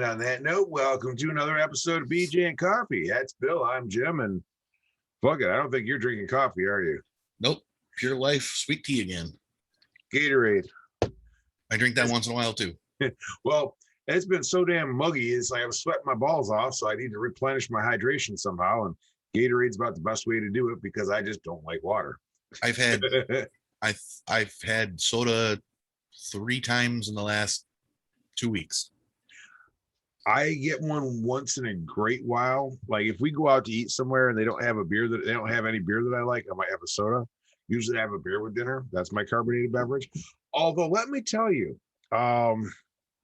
on that note, welcome to another episode of BJ and Coffee. That's Bill. I'm Jim, and fuck it, I don't think you're drinking coffee, are you? Nope. Pure Life sweet tea again. Gatorade. I drink that once in a while too. Well, it's been so damn muggy. It's like I was sweating my balls off, so I need to replenish my hydration somehow. And Gatorade's about the best way to do it because I just don't like water. I've had soda 3 times in the last 2 weeks. I get one once in a great while. Like if we go out to eat somewhere and they don't have any beer that I like, I might have a soda. Usually I have a beer with dinner. That's my carbonated beverage. Although let me tell you,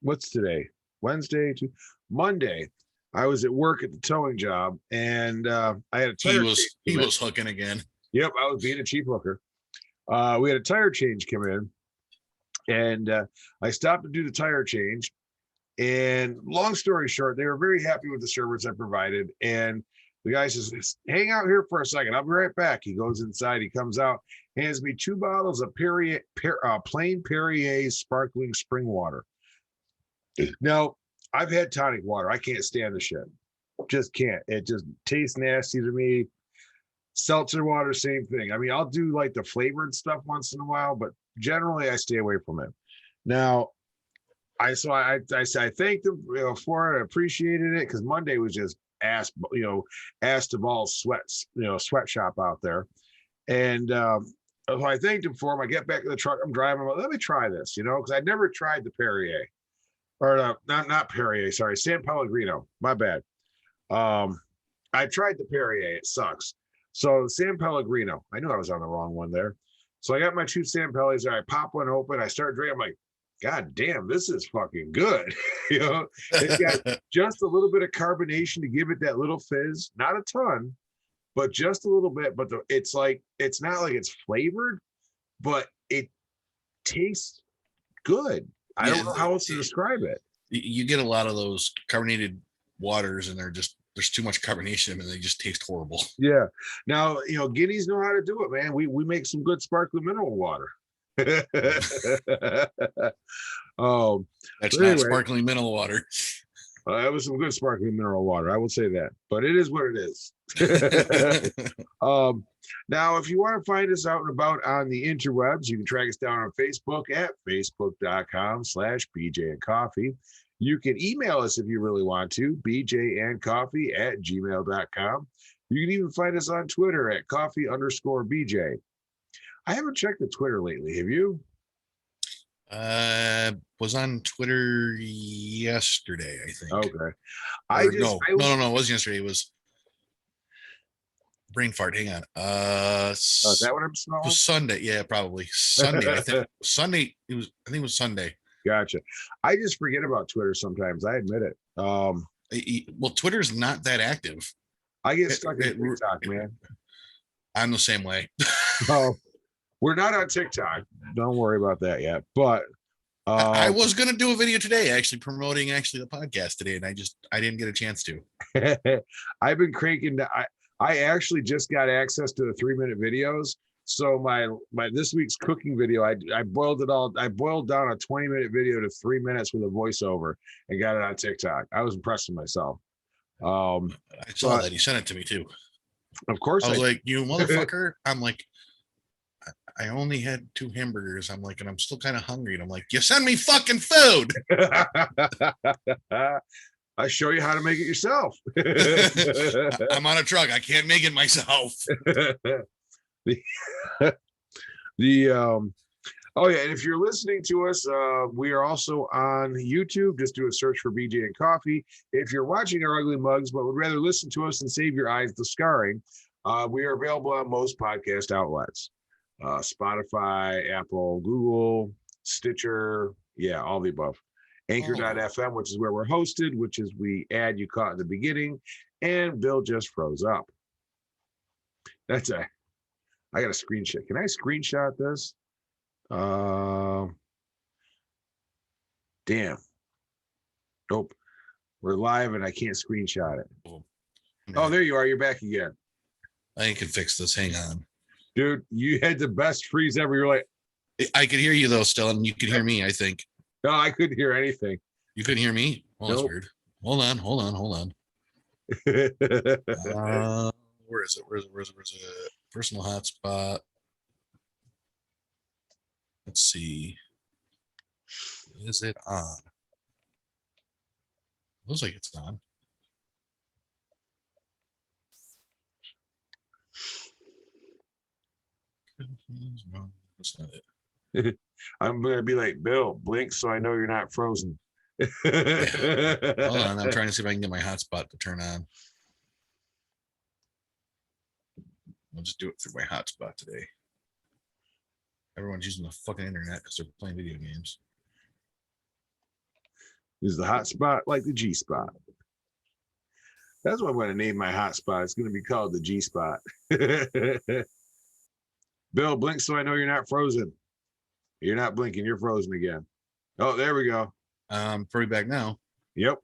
what's today? Wednesday to Monday. I was at work at the towing job and I had a tire he was hooking again. Yep, I was being a cheap hooker. We had a tire change come in and I stopped to do the tire change. And long story short, they were very happy with the service I provided. And the guy says, hang out here for a second. I'll be right back. He goes inside. He comes out, hands me 2 bottles of plain Perrier sparkling spring water. Now, I've had tonic water. I can't stand the shit. Just can't. It just tastes nasty to me. Seltzer water, same thing. I mean, I'll do like the flavored stuff once in a while, but generally I stay away from it. Now, I thanked them for it. I appreciated it because Monday was just ass to ball sweatshop out there. And so I thanked him for him. I get back in the truck. I'm driving. I'm like, let me try this, because I'd never tried the Perrier. Or not Perrier, sorry, San Pellegrino. My bad. I tried the Perrier. It sucks. So San Pellegrino. I knew I was on the wrong one there. So I got my 2 San Pelles there. I pop one open. I start drinking. I'm like, God damn, this is fucking good. It's got just a little bit of carbonation to give it that little fizz. Not a ton, but just a little bit. But it's not like it's flavored, but it tastes good. I don't know how else to describe it. You get a lot of those carbonated waters and there's too much carbonation in them and they just taste horrible. Yeah. Now, Guineas know how to do it, man. We make some good sparkling mineral water. That's not sparkling mineral water. That was some good sparkling mineral water, I will say that, but it is what it is. Now if you want to find us out and about on the interwebs, you can track us down on Facebook at facebook.com/bjandcoffee. You can email us if you really want to, bjandcoffee@gmail.com. You can even find us on Twitter at coffee_bj. I haven't checked the Twitter lately. Have you? Was on Twitter yesterday, I think. Okay. No, it wasn't yesterday. It was brain fart. Hang on. Is that what I'm smelling? It was Sunday. Yeah, probably Sunday. I think Sunday. I think it was Sunday. Gotcha. I just forget about Twitter sometimes. I admit it. Well, Twitter's not that active. I get stuck in TikTok, man. I'm the same way. Oh. We're not on TikTok. Don't worry about that yet. But I was going to do a video today, actually promoting the podcast today, and I didn't get a chance to. I've been cranking. I actually just got access to the 3-minute videos. So my this week's cooking video, I boiled it all. I boiled down a 20-minute video to 3 minutes with a voiceover and got it on TikTok. I was impressed with myself. I saw that. You sent it to me too. Of course, I was like, you motherfucker. I'm like, I only had 2 hamburgers. I'm like, and I'm still kind of hungry. And I'm like, you send me fucking food. I show you how to make it yourself. I'm on a truck. I can't make it myself. Oh yeah, and if you're listening to us, we are also on YouTube. Just do a search for BJ and Coffee. If you're watching our ugly mugs, but would rather listen to us and save your eyes the scarring, we are available on most podcast outlets. Spotify, Apple, Google, Stitcher, all the above. Anchor.fm, which is where we're hosted, which is we ad you caught in the beginning, and Bill just froze up. I got a screenshot. Can I screenshot this? Damn. Nope. We're live and I can't screenshot it. Oh, there you are. You're back again. I can fix this. Hang on. Dude, you had the best freeze ever. You're like, I could hear you though still, and you could hear me, I think. No, I couldn't hear anything. You couldn't hear me? Well, nope. That's weird. Hold on. Where is it? Where's it? Personal hotspot. Let's see. Is it on? Looks like it's on. No, that's not it. I'm gonna be like, Bill, blink so I know you're not frozen. Hold on, I'm trying to see if I can get my hotspot to turn on. I'll just do it through my hotspot today. Everyone's using the fucking internet because they're playing video games. Is the hot spot like the G spot? That's what I'm going to name my hotspot. It's going to be called the G spot. Bill, blink so I know you're not frozen. You're not blinking. You're frozen again. Oh, there we go. Probably back now. Yep.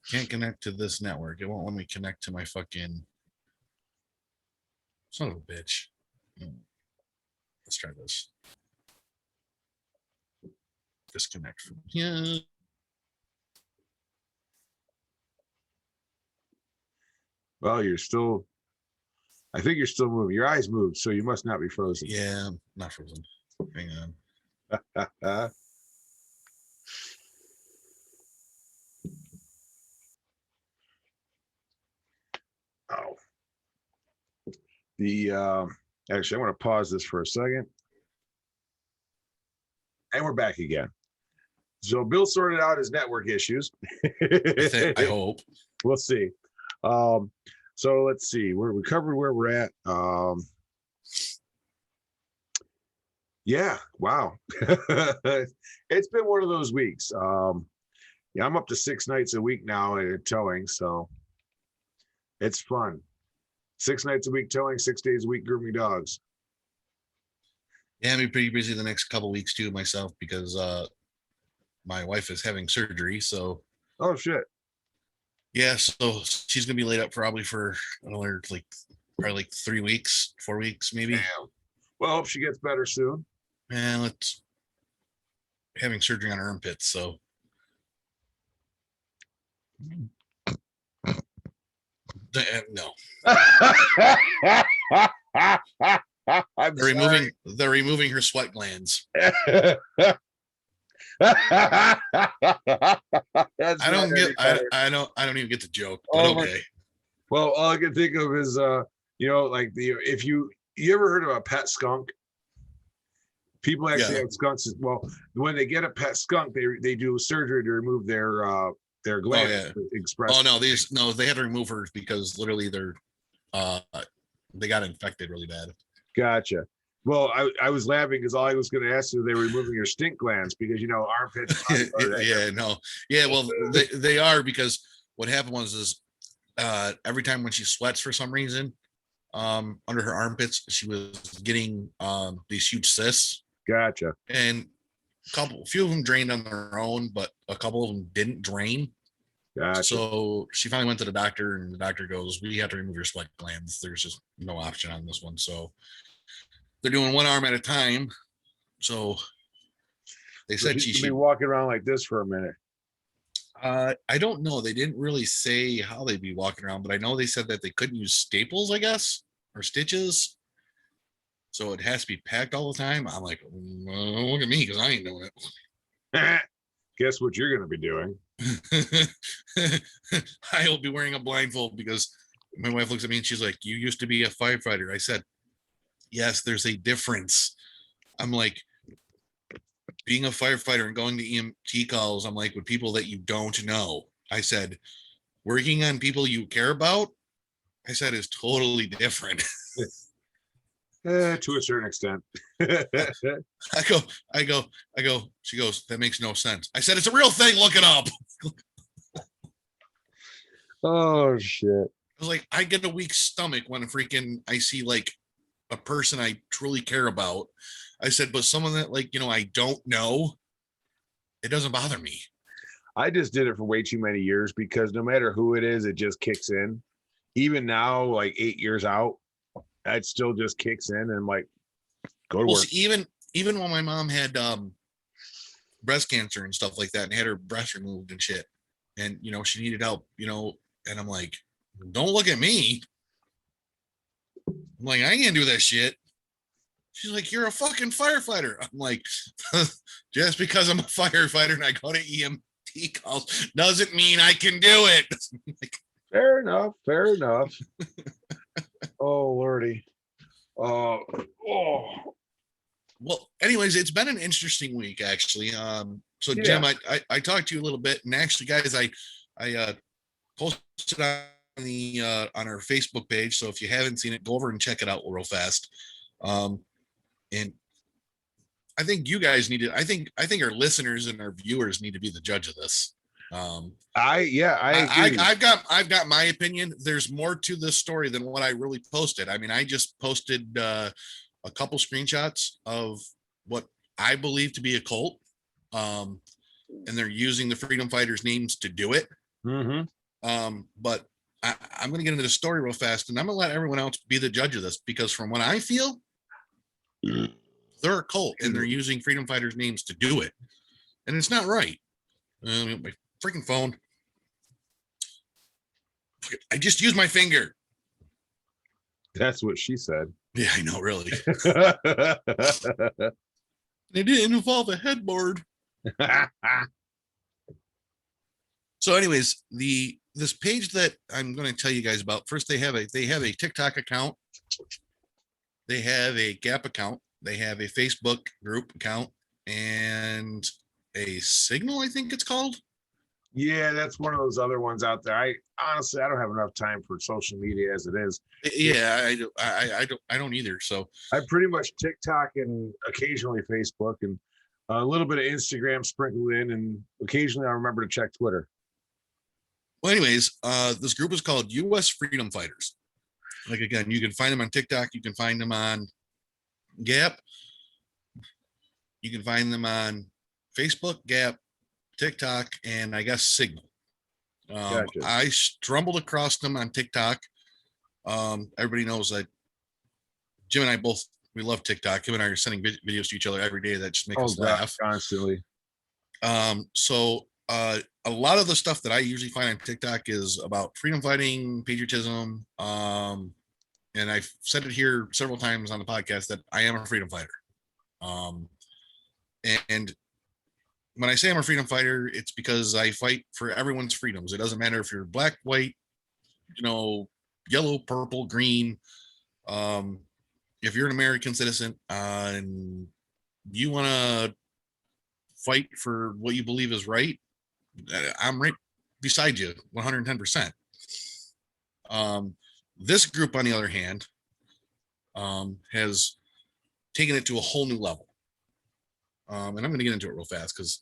Can't connect to this network. It won't let me connect to my fucking son of a bitch. Let's try this. Disconnect from here. Well, you're still, I think you're still moving. Your eyes moved, so you must not be frozen. Yeah, I'm not frozen. Hang on. Oh. Actually, I want to pause this for a second. And we're back again. So Bill sorted out his network issues. I hope. We'll see. So let's see. We covered where we're at. Yeah, wow. It's been one of those weeks. Yeah, I'm up to 6 nights a week now at towing, so it's fun. 6 nights a week towing, 6 days a week grooming dogs. Yeah, I'll be pretty busy the next couple weeks too myself because my wife is having surgery. So Oh shit. yeah, so she's gonna be laid up probably for another probably 3 weeks, 4 weeks maybe. Damn. Well, I hope she gets better soon. And it's having surgery on her armpits, so no. They're removing her sweat glands. I don't even get the joke, but okay. Well, all I can think of is like if you ever heard of a pet skunk? People actually have skunks. Well, when they get a pet skunk, they do surgery to remove their glands. Oh no, they had to remove her because literally they got infected really bad. Gotcha. Well, I was laughing because all I was going to ask you, they were removing your stink glands because armpits. Well, they are, because what happened was every time when she sweats for some reason, under her armpits, she was getting these huge cysts. Gotcha. And a few of them drained on their own, but a couple of them didn't drain. Gotcha. So she finally went to the doctor, and the doctor goes, "We have to remove your sweat glands. There's just no option on this one." So they're doing one arm at a time. So they said she should be walking around like this for a minute. I don't know. They didn't really say how they'd be walking around, but I know they said that they couldn't use staples, I guess, or stitches. So it has to be packed all the time. I'm like, look at me, because I ain't doing it. Guess what you're going to be doing? I'll be wearing a blindfold because my wife looks at me and she's like, "You used to be a firefighter." I said, "Yes, there's a difference." I'm like, being a firefighter and going to EMT calls, I'm like, with people that you don't know. I said, working on people you care about, I said, is totally different. To a certain extent. I go, she goes, "That makes no sense." I said, "It's a real thing. Look it up." Oh, shit. I was like, I get a weak stomach when I see like a person I truly care about. I said, but someone that I don't know, it doesn't bother me. I just did it for way too many years because no matter who it is, it just kicks in. Even now, like 8 years out, it still just kicks in, and I'm like, go to work. Even when my mom had breast cancer and stuff like that, and had her breast removed and shit. And she needed help. And I'm like, don't look at me. I'm like, I can't do that shit. She's like, you're a fucking firefighter. I'm like, just because I'm a firefighter and I go to EMT calls doesn't mean I can do it. Fair enough. Fair enough. Oh, Lordy. Oh. Well, anyways, it's been an interesting week, actually. So Yeah. Jim, I talked to you a little bit, and actually, guys, I posted on on our Facebook page. So if you haven't seen it, go over and check it out real fast. And I think you guys need to. I think our listeners and our viewers need to be the judge of this. I agree. I've got my opinion. There's more to this story than what I really posted. I mean, I just posted a couple screenshots of what I believe to be a cult, and they're using the freedom fighters' names to do it. But I'm going to get into the story real fast, and I'm going to let everyone else be the judge of this, because from what I feel, they're a cult and they're using freedom fighters' names to do it, and it's not right. My freaking phone. I just used my finger. That's what she said. Yeah, I know, really. They didn't involve a headboard. So anyways, this page that I'm going to tell you guys about, first they have a TikTok account, they have a Gap account, they have a Facebook group account, and a Signal, I think it's called. Yeah, that's one of those other ones out there. I honestly don't have enough time for social media as it is. Yeah, I don't either. So I pretty much TikTok and occasionally Facebook and a little bit of Instagram sprinkled in, and occasionally I remember to check Twitter. Well, anyways, this group is called U.S. Freedom Fighters. Like, again, you can find them on TikTok. You can find them on Gap. You can find them on Facebook, Gap, TikTok, and I guess Signal. Gotcha. I stumbled across them on TikTok. Everybody knows that Jim and I we love TikTok. Him and I are sending videos to each other every day that just make us laugh constantly. So a lot of the stuff that I usually find on TikTok is about freedom fighting, patriotism. And I've said it here several times on the podcast that I am a freedom fighter. And when I say I'm a freedom fighter, it's because I fight for everyone's freedoms. It doesn't matter if you're black, white, yellow, purple, green. If you're an American citizen and you want to fight for what you believe is right, I'm right beside you 110%. This group, on the other hand, has taken it to a whole new level. And I'm going to get into it real fast because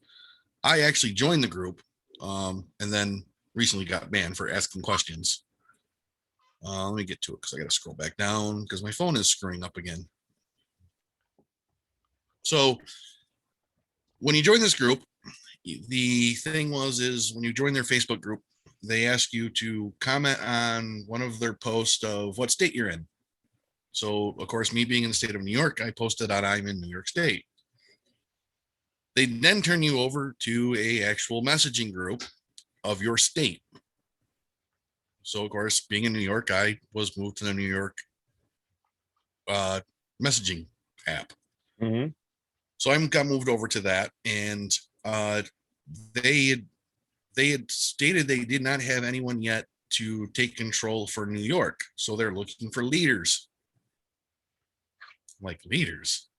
I actually joined the group and then recently got banned for asking questions. Let me get to it because I got to scroll back down because my phone is screwing up again. So when you join this group, the thing is when you join their Facebook group, they ask you to comment on one of their posts of what state you're in. So, of course, me being in the state of New York, I posted that I'm in New York State. They then turn you over to a actual messaging group of your state. So, of course, being in New York, I was moved to the New York messaging app. Mm-hmm. So I got moved over to that, and they had stated they did not have anyone yet to take control for New York. So they're looking for leaders. Like, leaders?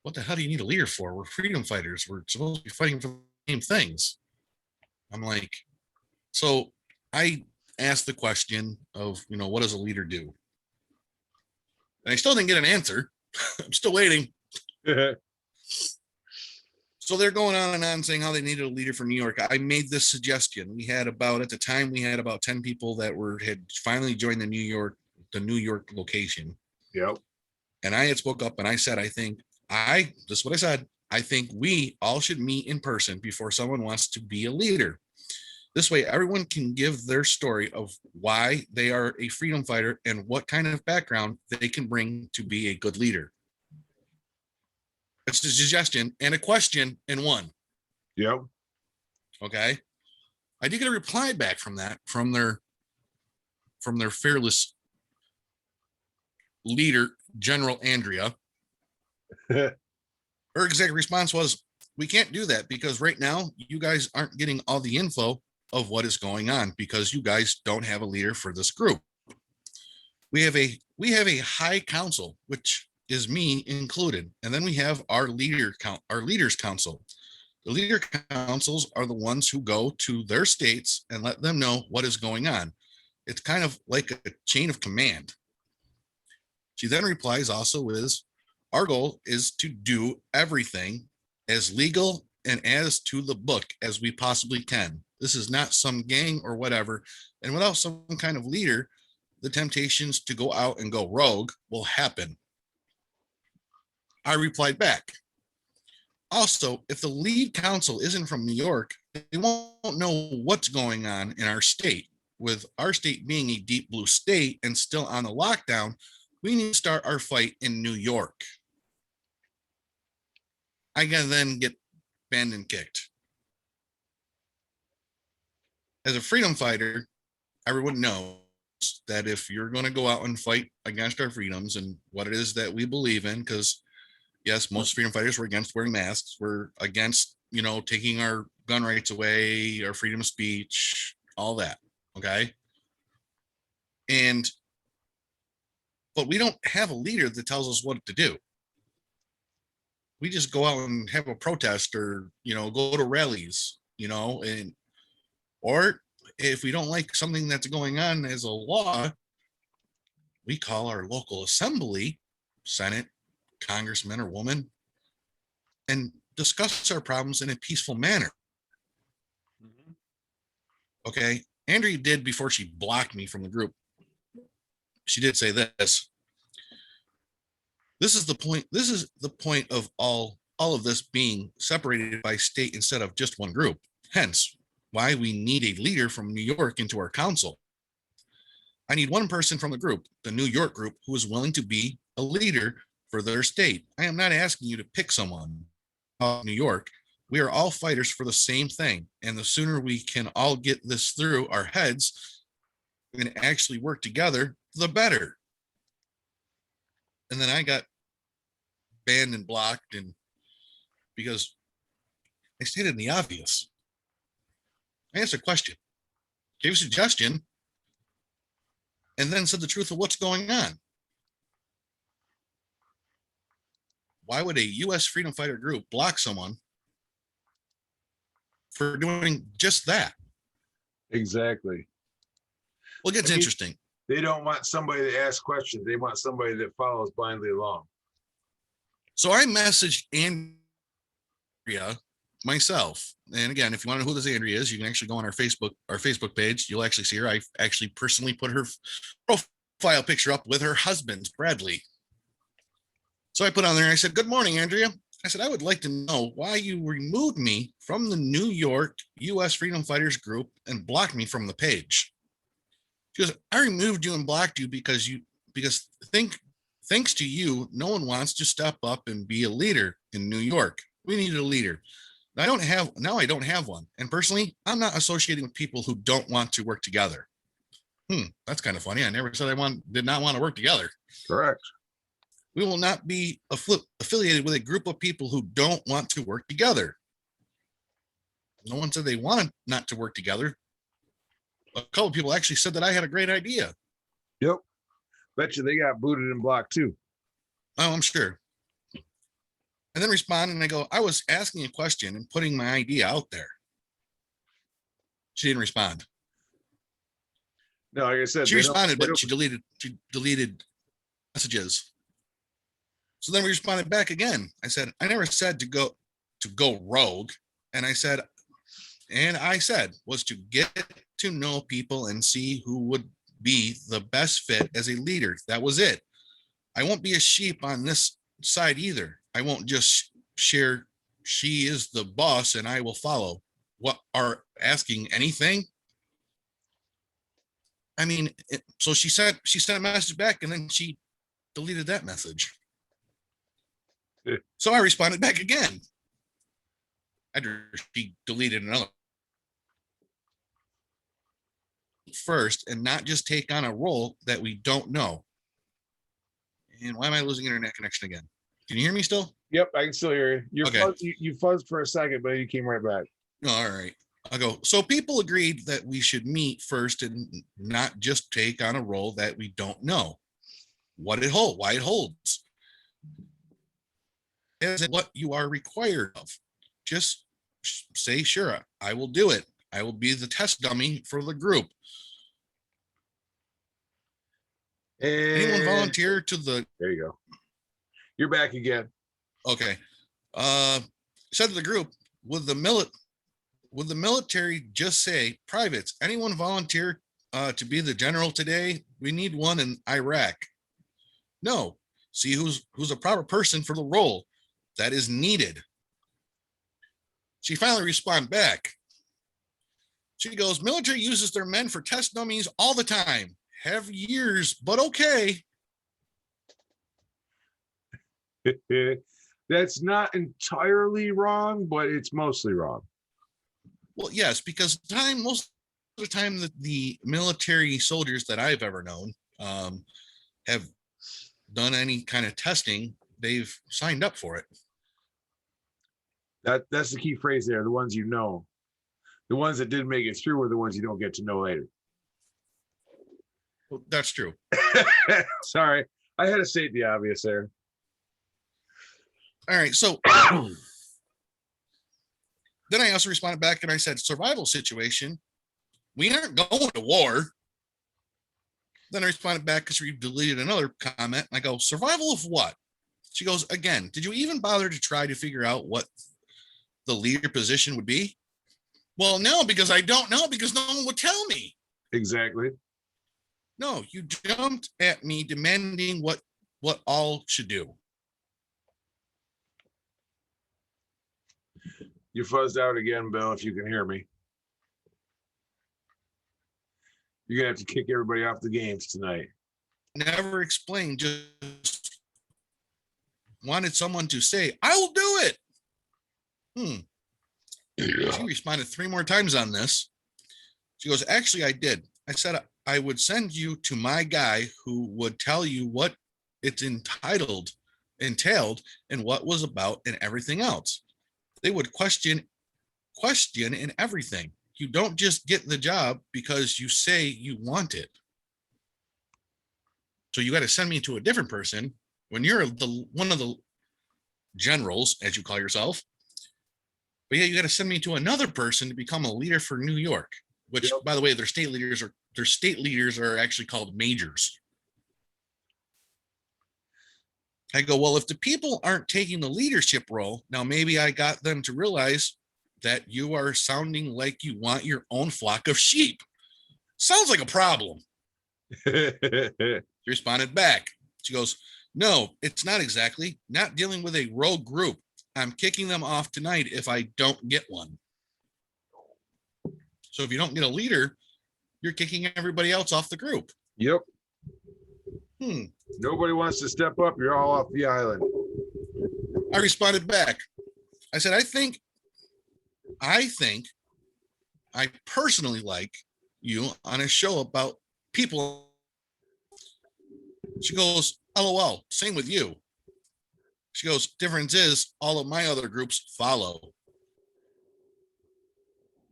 What the hell do you need a leader for? We're freedom fighters. We're supposed to be fighting for the same things. I'm like, so I asked the question of, what does a leader do? And I still didn't get an answer. I'm still waiting. So they're going on and on saying how they needed a leader for New York. I made this suggestion. At the time, we had about 10 people that had finally joined the New York location. Yep. And I had spoke up and I said, this is what I said. I think we all should meet in person before someone wants to be a leader. This way, everyone can give their story of why they are a freedom fighter and what kind of background they can bring to be a good leader. It's a suggestion and a question in one. Yep. Okay. I did get a reply back from that from their fearless leader, General Andrea. Her exact response was, we can't do that because right now you guys aren't getting all the info of what is going on because you guys don't have a leader for this group. We have a high council, which is me included, and then we have our leaders council. The leader councils are the ones who go to their states and let them know what is going on. It's kind of like a chain of command. She then replies also is, our goal is to do everything as legal and as to the book as we possibly can. This is not some gang or whatever. And without some kind of leader, the temptations to go out and go rogue will happen. I replied back. Also, if the lead council isn't from New York, they won't know what's going on in our state. With our state being a deep blue state and still on the lockdown, we need to start our fight in New York. I can then get banned and kicked. As a freedom fighter, everyone knows that if you're going to go out and fight against our freedoms and what it is that we believe in, because yes, most freedom fighters were against wearing masks, we're against, taking our gun rights away, our freedom of speech, all that. Okay. But we don't have a leader that tells us what to do. We just go out and have a protest or, go to rallies, or if we don't like something that's going on as a law, we call our local assembly, Senate, congressman or woman, and discuss our problems in a peaceful manner. Okay. Andrea did, before she blocked me from the group, she did say this. This is the point. This is the point of all of this being separated by state instead of just one group. Hence, why we need a leader from New York into our council. I need one person from the group, the New York group, who is willing to be a leader for their state. I am not asking you to pick someone out New York. We are all fighters for the same thing. And the sooner we can all get this through our heads and actually work together, the better. And then I got banned and blocked, and because I stated the obvious. I asked a question, gave a suggestion, and then said the truth of what's going on. Why would a U.S. freedom fighter group block someone for doing just that? Exactly. Well, it gets interesting. They don't want somebody to ask questions. They want somebody that follows blindly along. So I messaged Andrea myself. And again, if you want to know who this Andrea is, you can actually go on our Facebook page. You'll actually see her. I actually personally put her profile picture up with her husband, Bradley. So I put on there and I said, good morning, Andrea. I said, I would like to know why you removed me from the New York U.S. Freedom Fighters group and blocked me from the page. She goes, I removed you and blocked you because thanks to you, no one wants to step up and be a leader in New York. We needed a leader. I don't have one. And personally, I'm not associating with people who don't want to work together. That's kind of funny. I never said did not want to work together. Correct. We will not be affiliated with a group of people who don't want to work together. No one said they wanted not to work together. A couple of people actually said that I had a great idea. Yep. Bet you they got booted and blocked too. Oh, I'm sure. And then respond and I go, I was asking a question and putting my idea out there. She didn't respond. No, like I said, she responded, but she deleted messages. So then we responded back again. I said, I never said to go rogue. And I said was to get to know people and see who would be the best fit as a leader. That was it. I won't be a sheep on this side either. I won't just share she is the boss and I will follow. What are asking anything? I mean, so she sent a message back and then she deleted that message. So I responded back again. After she deleted another first and not just take on a role that we don't know. And why am I losing internet connection again? Can you hear me still? Yep, I can still hear you. Okay. You fuzzed for a second, but you came right back. Oh, all right. I'll go. So people agreed that we should meet first and not just take on a role that we don't know what it holds, why it holds. Is it what you are required of? Just say, sure, I will do it. I will be the test dummy for the group. Anyone And volunteer to the, there you go. You're back again. okay. Said to the group, would the military just say, privates, anyone volunteer to be the general today? We need one in Iraq. No. See who's a proper person for the role that is needed. She finally responded back. She goes, military uses their men for test dummies all the time. Have years, but okay. That's not entirely wrong, but it's mostly wrong. Well, yes, because most of the time that the military soldiers that I've ever known have done any kind of testing, they've signed up for it. That's the key phrase there. The ones you know. The ones that didn't make it through are the ones you don't get to know later. Well, that's true. Sorry, I had to state the obvious there. All right, so then I also responded back and I said, survival situation. We aren't going to war. Then I responded back because she deleted another comment. And I go, survival of what? She goes, again, did you even bother to try to figure out what the leader position would be? Well, no, because I don't know, because no one would tell me. Exactly. No, you jumped at me demanding what all should do. You fuzzed out again, Bill, if you can hear me. You're gonna have to kick everybody off the games tonight. Never explained, just wanted someone to say, I will do it. She responded 3 more times on this. She goes, actually, I did. I said I would send you to my guy who would tell you what it's entailed, and what was about and everything else. They would question and everything. You don't just get the job because you say you want it. So you got to send me to a different person when you're one of the generals, as you call yourself. But yeah, you got to send me to another person to become a leader for New York, which, yep, by the way, their state leaders are actually called majors. I go, well, if the people aren't taking the leadership role, now maybe I got them to realize that you are sounding like you want your own flock of sheep. Sounds like a problem. She responded back. She goes, no, it's not exactly. Not dealing with a rogue group. I'm kicking them off tonight if I don't get one. So if you don't get a leader, you're kicking everybody else off the group. Yep. Nobody wants to step up. You're all off the island. I responded back. I said, I think I personally like you on a show about people. She goes, LOL, same with you. She goes, difference is all of my other groups follow.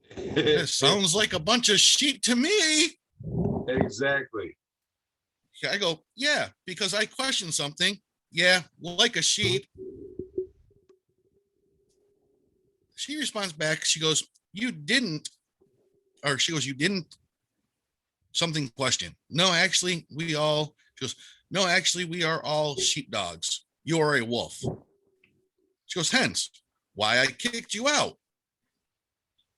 It sounds like a bunch of sheep to me. Exactly. I go, yeah, because I question something. Yeah, like a sheep. She responds back. She goes, you didn't something question. No, actually, we are all sheepdogs. You are a wolf. She goes, hence why I kicked you out.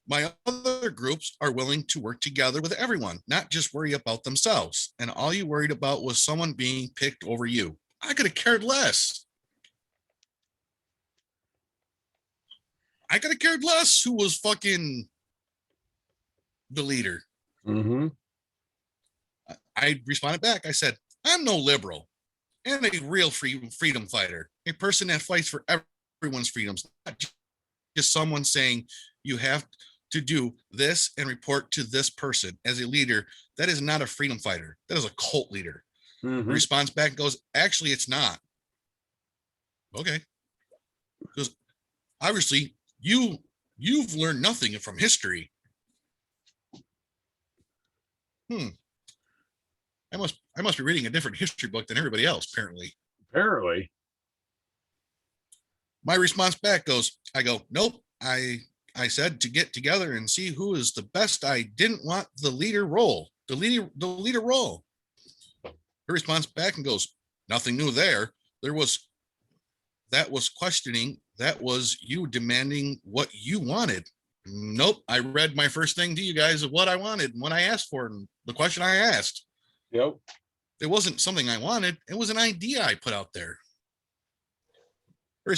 My other groups are willing to work together with everyone, not just worry about themselves. And all you worried about was someone being picked over you. I could have cared less. I could have cared less who was fucking the leader. Mm-hmm. I responded back. I said, I'm no liberal. and a real freedom fighter, a person that fights for everyone's freedoms, not just someone saying you have to do this and report to this person as a leader. That is not a freedom fighter. That is a cult leader. Mhm. Response back goes, actually, it's not. Okay. Because obviously you've learned nothing from history. I must be reading a different history book than everybody else, apparently. Apparently. My response back goes, I go, nope. I said to get together and see who is the best. I didn't want the leader role. The leader role. Her response back and goes, nothing new there. That was questioning. That was you demanding what you wanted. Nope. I read my first thing to you guys of what I wanted and what I asked for and the question I asked. Yep. It wasn't something I wanted. It was an idea I put out there. Her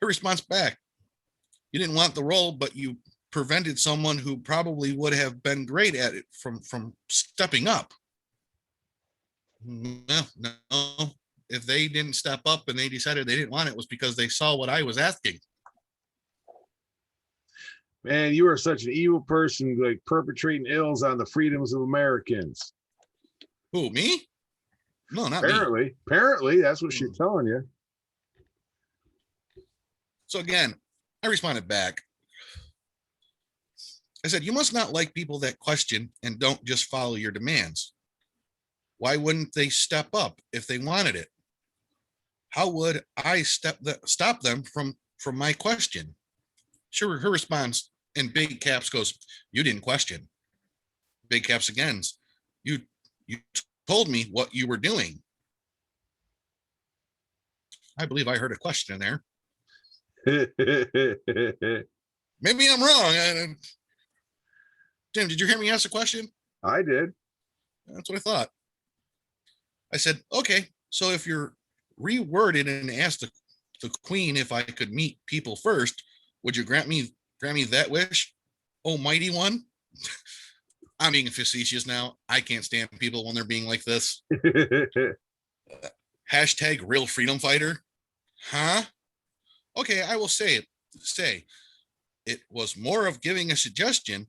response back, you didn't want the role, but you prevented someone who probably would have been great at it from stepping up. No. If they didn't step up and they decided they didn't want it was because they saw what I was asking. Man, you are such an evil person, like perpetrating ills on the freedoms of Americans. Who, me? No, not me. Apparently, that's what she's telling you. So again, I responded back. I said, you must not like people that question and don't just follow your demands. Why wouldn't they step up if they wanted it? How would I stop them from my question? Sure, her response in big caps goes, you didn't question. Big caps again, you told me what you were doing. I believe I heard a question in there. Maybe I'm wrong. Tim, did you hear me ask a question? I did. That's what I thought. I said, okay, so if you're reworded and asked the queen if I could meet people first, would you grant me that wish, oh mighty one? I'm being facetious now. I can't stand people when they're being like this. Hashtag real freedom fighter. Huh? Okay, I will say it was more of giving a suggestion.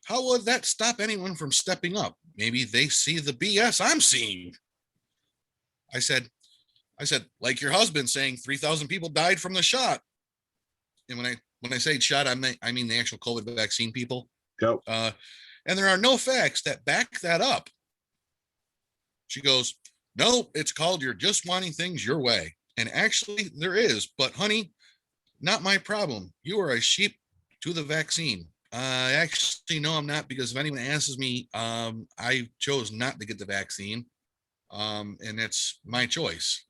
How would that stop anyone from stepping up? Maybe they see the BS I'm seeing. I said, like your husband saying 3,000 people died from the shot. And when I say shot, I mean the actual COVID vaccine people. Yep. And there are no facts that back that up. She goes, no, it's called you're just wanting things your way. And actually there is, but honey, not my problem. You are a sheep to the vaccine. Actually, no, I'm not, because if anyone asks me, I chose not to get the vaccine. And it's my choice.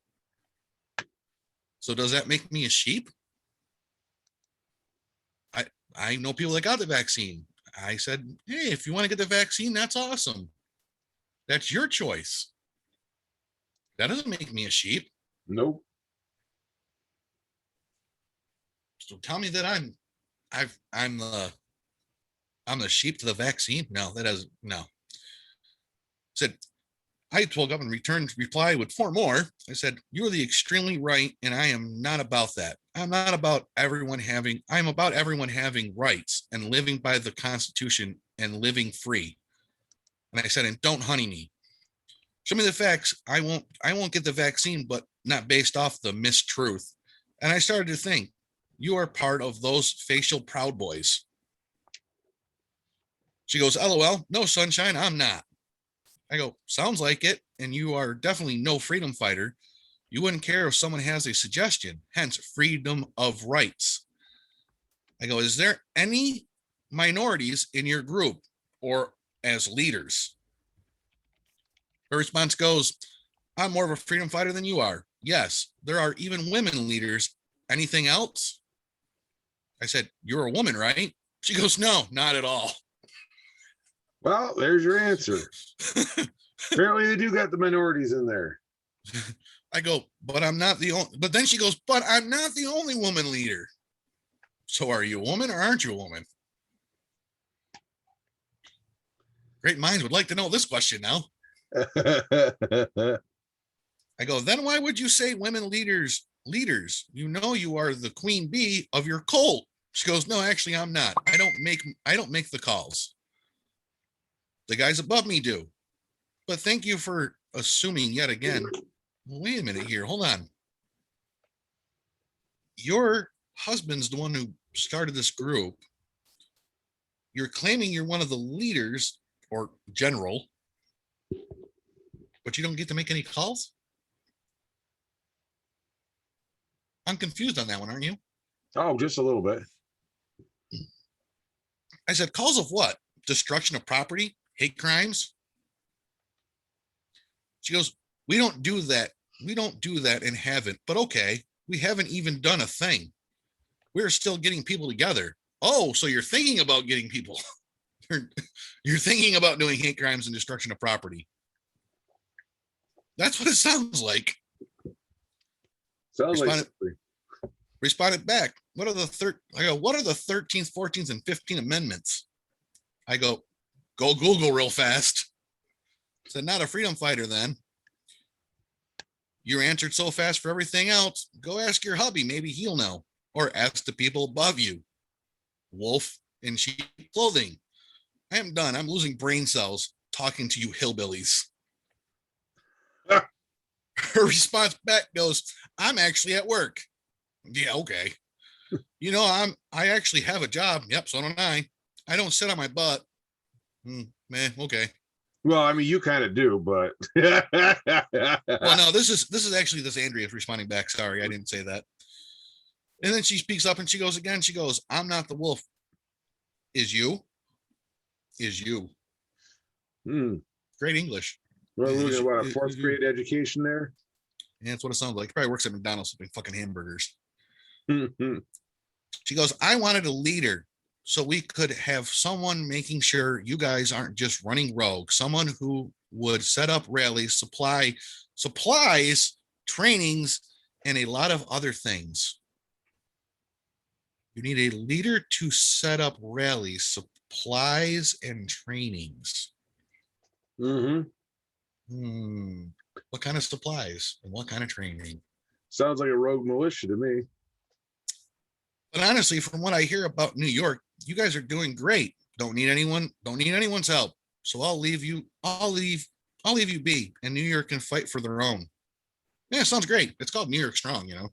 So does that make me a sheep? I know people that got the vaccine. I said, hey, if you want to get the vaccine, that's awesome. That's your choice. That doesn't make me a sheep. Nope. So tell me that I'm the sheep to the vaccine. No, that doesn't. No. Said I woke up and reply with 4 more. I said, you're the extremely right, and I am not about that. I'm about everyone having rights and living by the Constitution and living free. And I said, and don't honey me. Show me the facts. I won't get the vaccine, but not based off the mistruth. And I started to think, you are part of those facial Proud Boys. She goes, LOL, no sunshine, I'm not. I go, sounds like it. And you are definitely no freedom fighter. You wouldn't care if someone has a suggestion, hence freedom of rights. I go, is there any minorities in your group or as leaders? Her response goes, I'm more of a freedom fighter than you are. Yes, there are even women leaders. Anything else? I said, you're a woman, right? She goes, no, not at all. Well, there's your answer. Apparently they do got the minorities in there. I go, but I'm not the only, but then she goes, but I'm not the only woman leader. So are you a woman or aren't you a woman? Great minds would like to know this question now. I go, then why would you say women leaders? You know you are the queen bee of your cult. She goes, no, actually, I'm not. I don't make the calls. The guys above me do. But thank you for assuming yet again. Wait a minute here. Hold on. Your husband's the one who started this group. You're claiming you're one of the leaders or general, but you don't get to make any calls? I'm confused on that one, aren't you? Oh, just a little bit. I said, calls of what? Destruction of property? Hate crimes? She goes, we don't do that. We don't do that and haven't. But okay, we haven't even done a thing. We're still getting people together. Oh, so you're thinking about getting people. You're thinking about doing hate crimes and destruction of property. That's what it sounds like. Sounds like Responded back. What are the 13th, 14th, and 15th amendments? I go Google real fast. Said, not a freedom fighter then. You answered so fast for everything else. Go ask your hubby. Maybe he'll know. Or ask the people above you. Wolf in sheep clothing. I am done. I'm losing brain cells talking to you hillbillies. Her response back goes, I'm actually at work. Yeah, okay. You know, I actually have a job. Yep, so don't I. I don't sit on my butt. Man, okay. Well, I mean, you kind of do, but well, no, this is actually this Andrea's responding back. Sorry, I didn't say that. And then she speaks up and she goes again. She goes, I'm not the wolf. Is you? Great English. Well, we're looking at what, a fourth grade education there? Yeah, that's what it sounds like. He probably works at McDonald's flipping fucking hamburgers. She goes, I wanted a leader so we could have someone making sure you guys aren't just running rogue, someone who would set up rallies, supplies, trainings, and a lot of other things. You need a leader to set up rallies, supplies, and trainings. What kind of supplies and what kind of training? Sounds like a rogue militia to me. But honestly, from what I hear about New York, you guys are doing great. Don't need anyone's help. So I'll leave you be, and New York can fight for their own. Yeah, sounds great. It's called New York Strong, you know.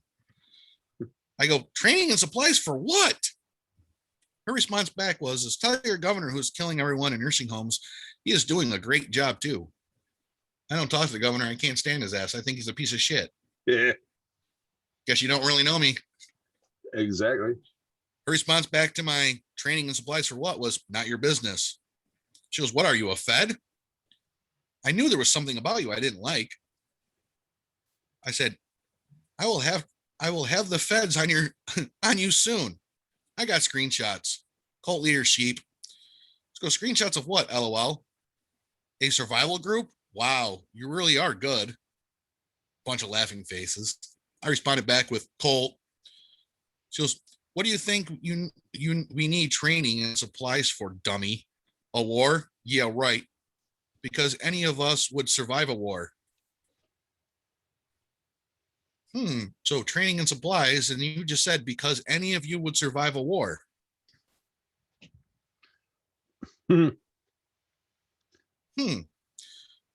I go, training and supplies for what? Her response back was, tell your governor who's killing everyone in nursing homes, he is doing a great job too. I don't talk to the governor. I can't stand his ass. I think he's a piece of shit. Yeah. Guess you don't really know me. Exactly. Her response back to my training and supplies for what was not your business. She goes, what are you, a Fed? I knew there was something about you I didn't like. I said, I will have the feds on you soon. I got screenshots. Cult leader sheep. Let's go screenshots of what? LOL. A survival group? Wow, you really are good. Bunch of laughing faces. I responded back with Colt. She goes, what do you think we need training and supplies for, dummy? A war? Yeah, right. Because any of us would survive a war. So training and supplies, and you just said because any of you would survive a war. But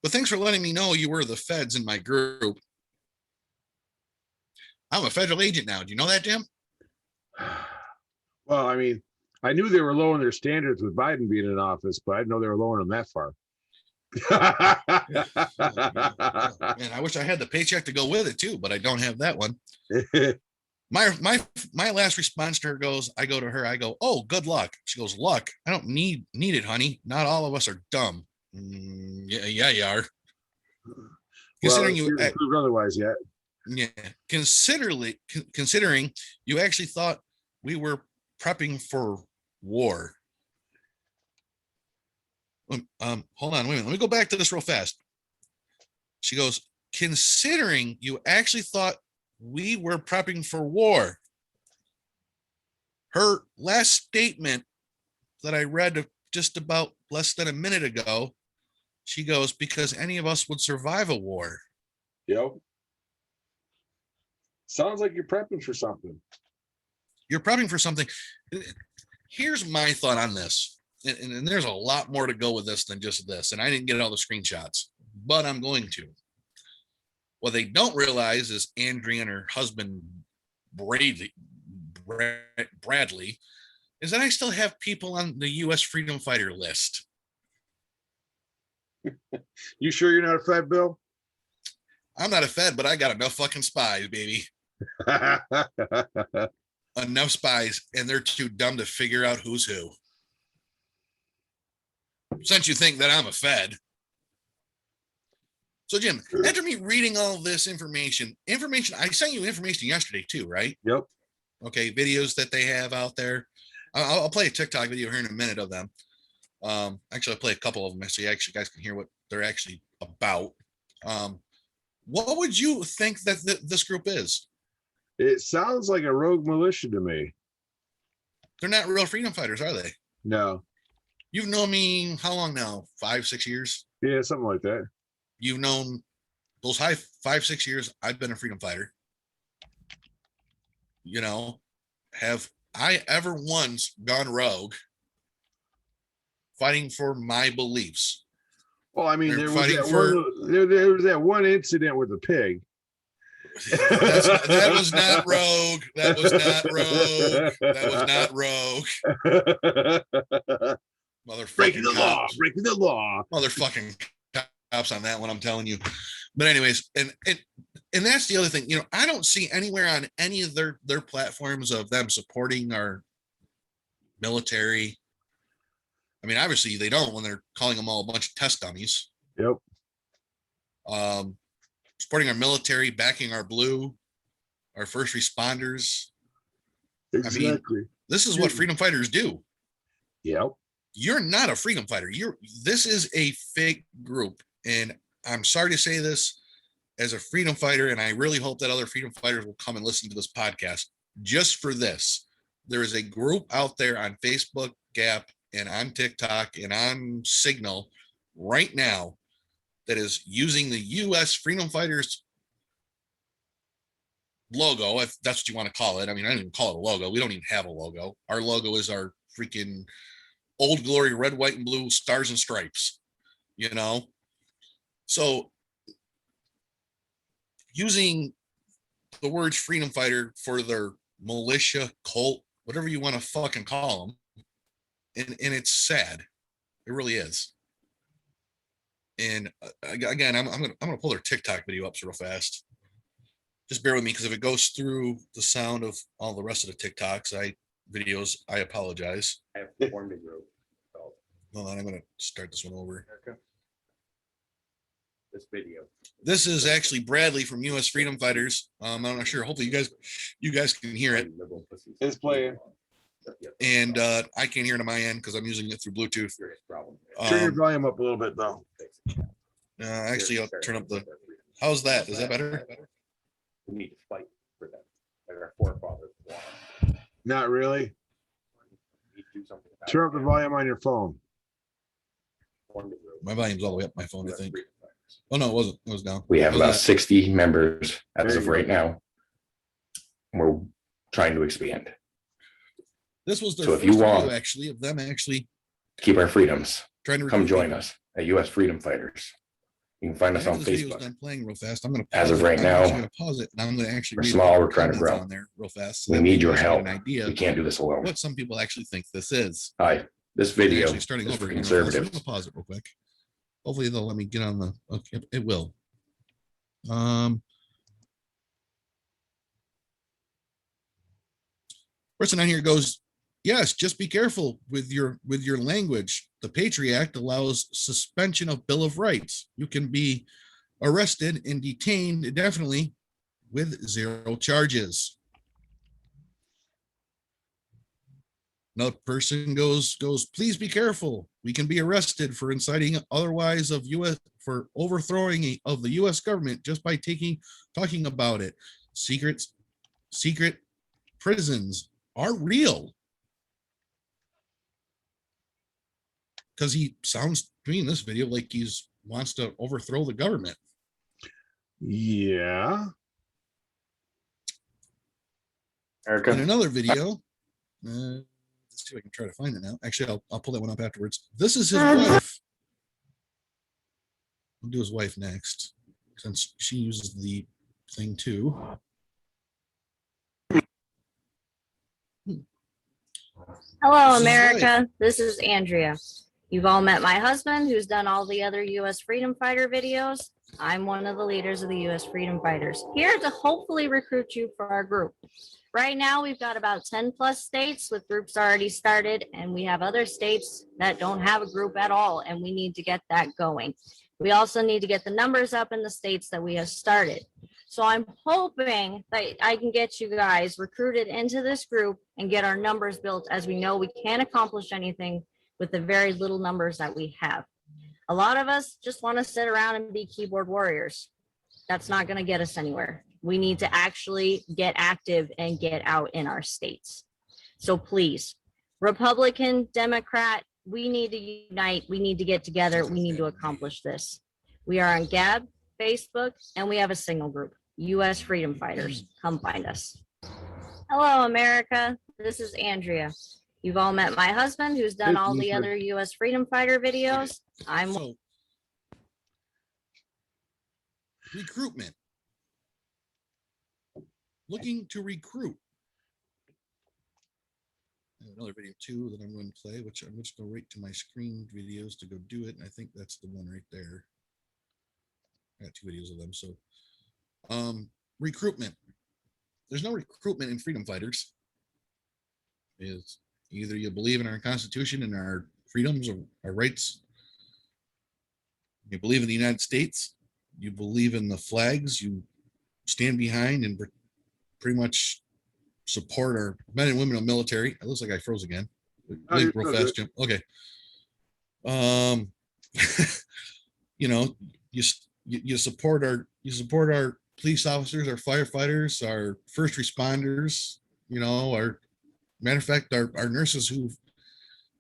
thanks for letting me know you were the feds in my group. I'm a federal agent now. Do you know that, Jim? Well, I mean, I knew they were lowering their standards with Biden being in office, but I didn't know they were lowering them that far. Man, I wish I had the paycheck to go with it too, but I don't have that one. My last response to her goes, I go to her, I go, oh, good luck. She goes, luck. I don't need it, honey. Not all of us are dumb. Yeah, you are. Considering you proved otherwise yet. Yeah. Considering you actually thought we were prepping for war. Hold on, wait a minute. Let me go back to this real fast. She goes, considering you actually thought we were prepping for war. Her last statement that I read just about less than a minute ago, she goes, because any of us would survive a war. Yep. Sounds like you're prepping for something. You're prepping for something. Here's my thought on this. And there's a lot more to go with this than just this. And I didn't get all the screenshots, but I'm going to. What they don't realize is Andrea and her husband, Bradley, is that I still have people on the U.S. freedom fighter list. You sure you're not a Fed, Bill? I'm not a Fed, but I got enough fucking spies, baby. Enough spies, and they're too dumb to figure out who's who. Since you think that I'm a Fed. So, Jim, after me reading all this information, I sent you information yesterday too, right? Yep. Okay, videos that they have out there. I'll play a TikTok video here in a minute of them. Actually, I'll play a couple of them so you actually guys can hear what they're actually about. What would you think that this group is? It sounds like a rogue militia to me. They're not real freedom fighters, are they? No. You've known me how long now? 5-6 years? Yeah, something like that. You've known those 5-6 years I've been a freedom fighter. You know, have I ever once gone rogue fighting for my beliefs? Well, I mean, They're there was, fighting that for- one, there was that one incident with the pig. That was not rogue. That was not rogue. That was not rogue. Motherfucking Breaking the law. cops. Breaking the law. Motherfucking cops on that one, I'm telling you. But anyways, and that's the other thing. You know, I don't see anywhere on any of their platforms of them supporting our military. I mean, obviously they don't when they're calling them all a bunch of test dummies. Yep. Supporting our military, backing our blue, our first responders. Exactly. This is what freedom fighters do. Yep. You're not a freedom fighter. This is a fake group. And I'm sorry to say this as a freedom fighter, and I really hope that other freedom fighters will come and listen to this podcast just for this. There is a group out there on Facebook, Gap, and on TikTok, and on Signal right now that is using the U.S. Freedom Fighters logo, if that's what you want to call it. I mean, I don't even call it a logo. We don't even have a logo. Our logo is our freaking Old Glory red, white, and blue stars and stripes, you know? So using the words freedom fighter for their militia, cult, whatever you want to fucking call them, and it's sad. It really is. And again, I'm gonna pull their TikTok video up real fast. Just bear with me, because if it goes through the sound of all the rest of the TikToks, videos, I apologize. I have formed a group. So Hold on, I'm gonna start this one over. this video. This is actually Bradley from U.S. Freedom Fighters. I'm not sure. Hopefully you guys can hear it. It's playing. And I can't hear it on my end because I'm using it through Bluetooth. Turn your volume up a little bit, though. Actually, I'll turn up the. How's that? Is that better? We need to fight for them. Like our forefathers want. Not really. We need to do something about Turn up it. the volume on your phone. Formed a group. My volume's all the way up my phone, I US think. freedom fighters. Oh no, it wasn't. It was down. We have How's about that? 60 members as There of you right go. now. We're trying to expand, This was their So first if you video, want- actually, of them actually keep our freedoms. trying to Come recruit join people. us at US Freedom Fighters. You can find us After on this video's Facebook. done playing real fast, I'm gonna As pause of it. right I'm now, actually gonna pause it, and I'm gonna actually we're read small, the we're trying to comments grow. on there real fast. so We that need you your guys get help. An idea We can't do this alone. what some people actually think this is. Hi, this And video actually starting is over for again real fast. I'm conservatives. gonna pause it real quick. Hopefully they'll let me get on the. Okay, it will. Person on here goes, yes, just be careful with your language. The Patriot Act allows suspension of Bill of Rights. You can be arrested and detained indefinitely with 0 charges. Another person goes, please be careful. We can be arrested for inciting otherwise of U.S. for overthrowing of the U.S. government just by talking about it. Secret prisons are real. Because he sounds to me in this video like he's wants to overthrow the government. Yeah. In Erica, another video, let's see if I can try to find it now. Actually, I'll pull that one up afterwards. This is his wife. I'll do his wife next, since she uses the thing too. Hello, This is America. This is Andrea. You've all met my husband, who's done all the other U.S. freedom fighter videos. I'm one of the leaders of the U.S. freedom fighters, here to hopefully recruit you for our group. Right now, we've got about 10 plus states with groups already started, and we have other states that don't have a group at all, and we need to get that going. We also need to get the numbers up in the states that we have started. So I'm hoping that I can get you guys recruited into this group and get our numbers built, as we know we can't accomplish anything with the very little numbers that we have. A lot of us just want to sit around and be keyboard warriors. That's not going to get us anywhere. We need to actually get active and get out in our states. So please, Republican, Democrat, we need to unite. We need to get together. We need to accomplish this. We are on Gab, Facebook, and we have a single group, U.S. Freedom Fighters. Come find us. Hello, America. This is Andrea. You've all met my husband, who's done all the other U.S. Freedom Fighter videos. I'm So, recruitment. Looking to recruit. Another video too that I'm going to play, which I'm just going to right to my screen videos to go do it. And I think that's the one right there. I got 2 videos of them. So, recruitment. There's no recruitment in freedom fighters. Is either you believe in our Constitution and our freedoms or our rights. You believe in the United States. You believe in the flags. You stand behind and pretty much support our men and women of military. It looks like I froze again. Real fast, Jim. Okay. You know, you support our police officers, our firefighters, our first responders. You know, our matter of fact, our nurses who've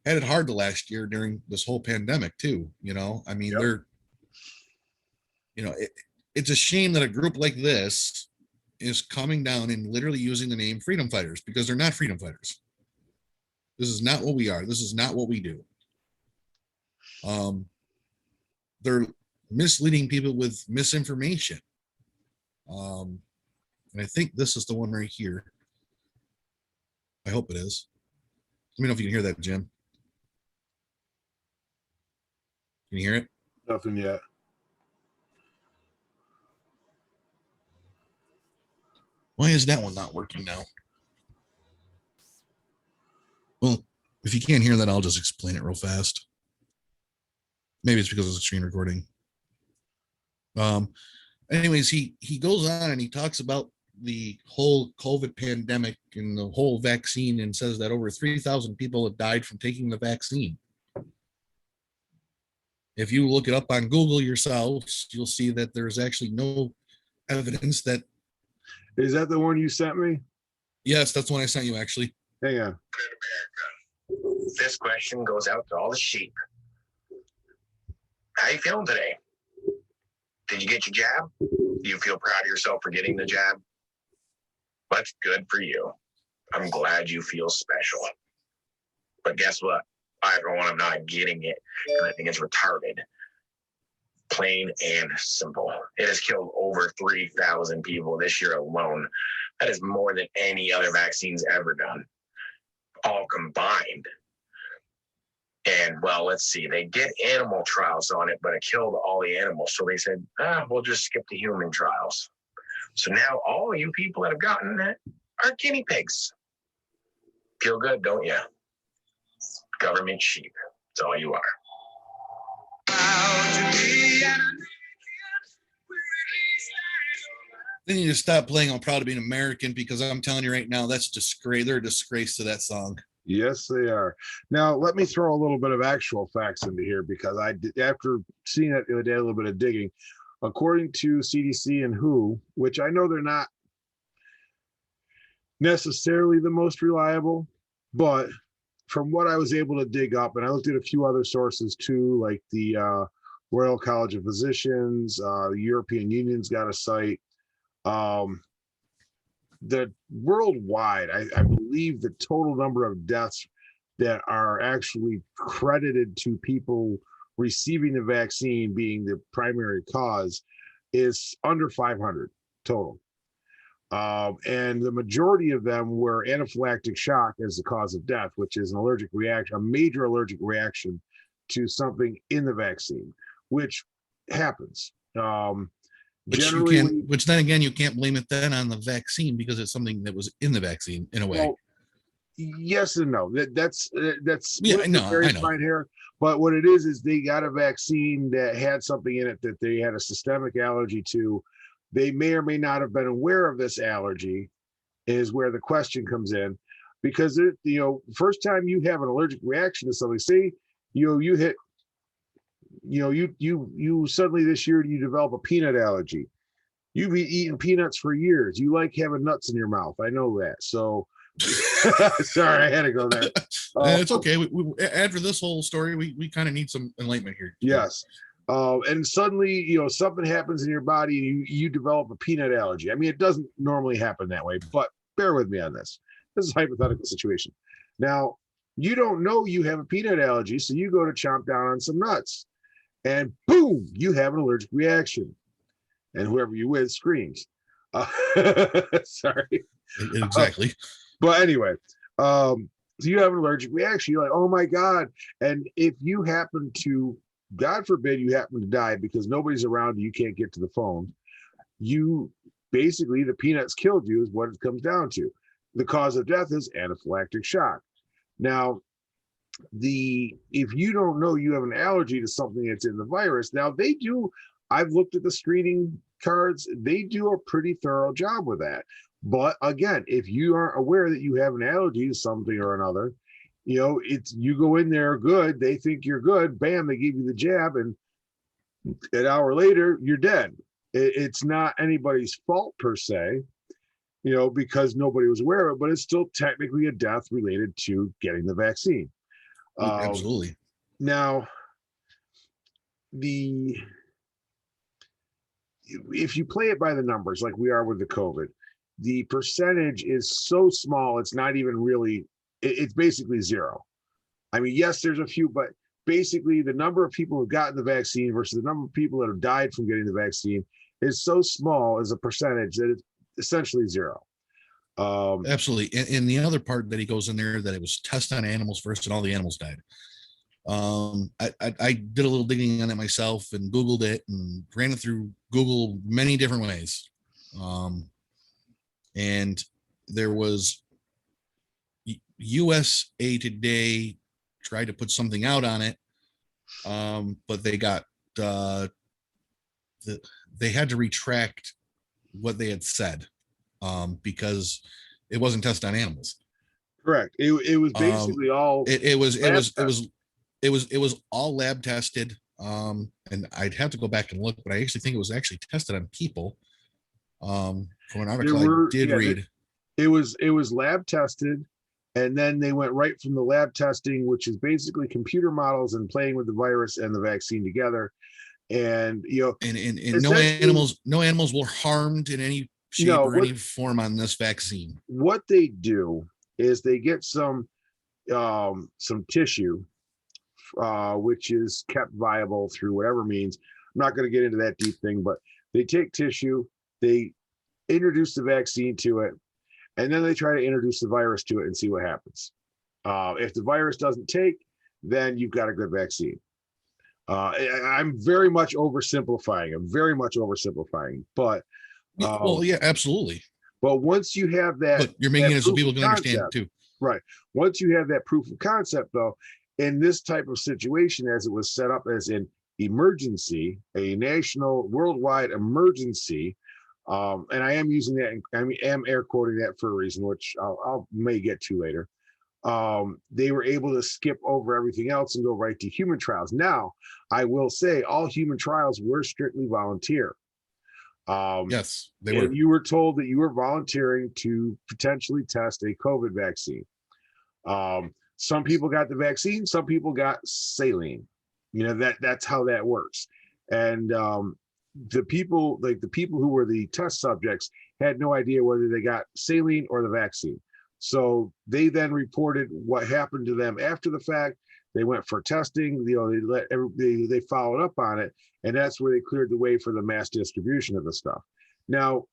had it hard the last year during this whole pandemic too. You know, I mean, they're, you know, it's a shame that a group like this is coming down and literally using the name freedom fighters, because they're not freedom fighters. This is not what we are. This is not what we do. They're misleading people with misinformation. And I think this is the one right here. I hope it is. Let me know if you can hear that, Jim. Can you hear it? Nothing yet. Why is that one not working now? Well, if you can't hear that, I'll just explain it real fast. Maybe it's because it's a screen recording. Anyways, he goes on and he talks about the whole COVID pandemic and the whole vaccine, and says that over 3,000 people have died from taking the vaccine. If you look it up on Google yourselves, you'll see that there's actually no evidence that. Is that the one you sent me? Yes, that's one I sent you, actually. Hang on. This question goes out to all the sheep. How you feeling today? Did you get your jab? Do you feel proud of yourself for getting the jab? That's good for you. I'm glad you feel special. But guess what? I, for one, am not getting it, and I think it's retarded. Plain and simple. It has killed over 3,000 people this year alone. That is more than any other vaccine's ever done, all combined. And well, let's see, they did animal trials on it, but it killed all the animals. So they said, we'll just skip the human trials. So now all you people that have gotten that are guinea pigs. Feel good, don't you? Government sheep. That's all you are. Then you just stop playing I'm Proud to Be an American, because I'm telling you right now, that's disgrace. They're a disgrace to that song. Yes, they are. Now, let me throw a little bit of actual facts into here, because I did, after seeing it the other day, a little bit of digging. According to CDC and WHO, which I know they're not necessarily the most reliable, but from what I was able to dig up, and I looked at a few other sources too, like the Royal College of Physicians, the European Union's got a site. the worldwide, I believe the total number of deaths that are actually credited to people receiving the vaccine being the primary cause is under 500 total. And the majority of them were anaphylactic shock as the cause of death, which is an allergic reaction, a major allergic reaction to something in the vaccine, which happens. Generally, which then again, you can't blame it then on the vaccine because it's something that was in the vaccine in a way. well, yes and no. That's Yeah, splitting no, the very I know. fine hair. But what it is they got a vaccine that had something in it that they had a systemic allergy to. They may or may not have been aware of this allergy, is where the question comes in, because first time you have an allergic reaction to something, say you hit, you suddenly this year you develop a peanut allergy. You've been eating peanuts for years. You like having nuts in your mouth. I know that. So sorry, I had to go there. It's okay. After this whole story, we kind of need some enlightenment here. Yes. And suddenly, something happens in your body and you develop a peanut allergy. I mean, it doesn't normally happen that way, but bear with me on this. This is a hypothetical situation. Now, you don't know you have a peanut allergy, so you go to chomp down on some nuts and boom, you have an allergic reaction. And whoever you with screams. Sorry. Exactly. But anyway, so you have an allergic reaction. You're like, oh my God. And if you happen to, God forbid you happen to die because nobody's around you can't get to the phone, you basically, the peanuts killed you is what it comes down to. The cause of death is anaphylactic shock. Now, if you don't know you have an allergy to something that's in the virus, now they do, I've looked at the screening cards, they do a pretty thorough job with that. But again, if you aren't aware that you have an allergy to something or another, you go in there good, they think you're good, bam, they give you the jab, and an hour later, you're dead. It's not anybody's fault per se, because nobody was aware of it, but it's still technically a death related to getting the vaccine. Absolutely. Now, if you play it by the numbers, like we are with the COVID, the percentage is so small, it's not even really, it's basically zero. I mean, yes, there's a few, but basically the number of people who've gotten the vaccine versus the number of people that have died from getting the vaccine is so small as a percentage that it's essentially zero. Absolutely. And the other part that he goes in there that it was tested on animals first and all the animals died. I did a little digging on it myself and Googled it and ran it through Google many different ways. And there was USA Today tried to put something out on it, but they got they had to retract what they had said because it wasn't tested on animals. Correct. It was basically all. It was all lab tested. And I'd have to go back and look, but I actually think it was actually tested on people. From an article I did read. It was lab tested, and then they went right from the lab testing, which is basically computer models and playing with the virus and the vaccine together. And and no animals were harmed in any shape or any form on this vaccine. What they do is they get some tissue, which is kept viable through whatever means. I'm not going to get into that deep thing, but they take tissue, they introduce the vaccine to it, and then they try to introduce the virus to it and see what happens. If the virus doesn't take, then you've got a good vaccine. I'm very much oversimplifying. But well, yeah, absolutely. But once you have that, but you're making it so people can understand it too. Right. Once you have that proof of concept, though, in this type of situation, as it was set up as an emergency, a national, worldwide emergency, and I am using that, I am air quoting that for a reason, which I'll may get to later. They were able to skip over everything else and go right to human trials. Now, I will say all human trials were strictly volunteer. Yes, they were. You were told that you were volunteering to potentially test a COVID vaccine. Some people got the vaccine, some people got saline. That's how that works. And the people who were the test subjects had no idea whether they got saline or the vaccine. So they then reported what happened to them after the fact. They went for testing, they followed up on it, and that's where they cleared the way for the mass distribution of the stuff. Now,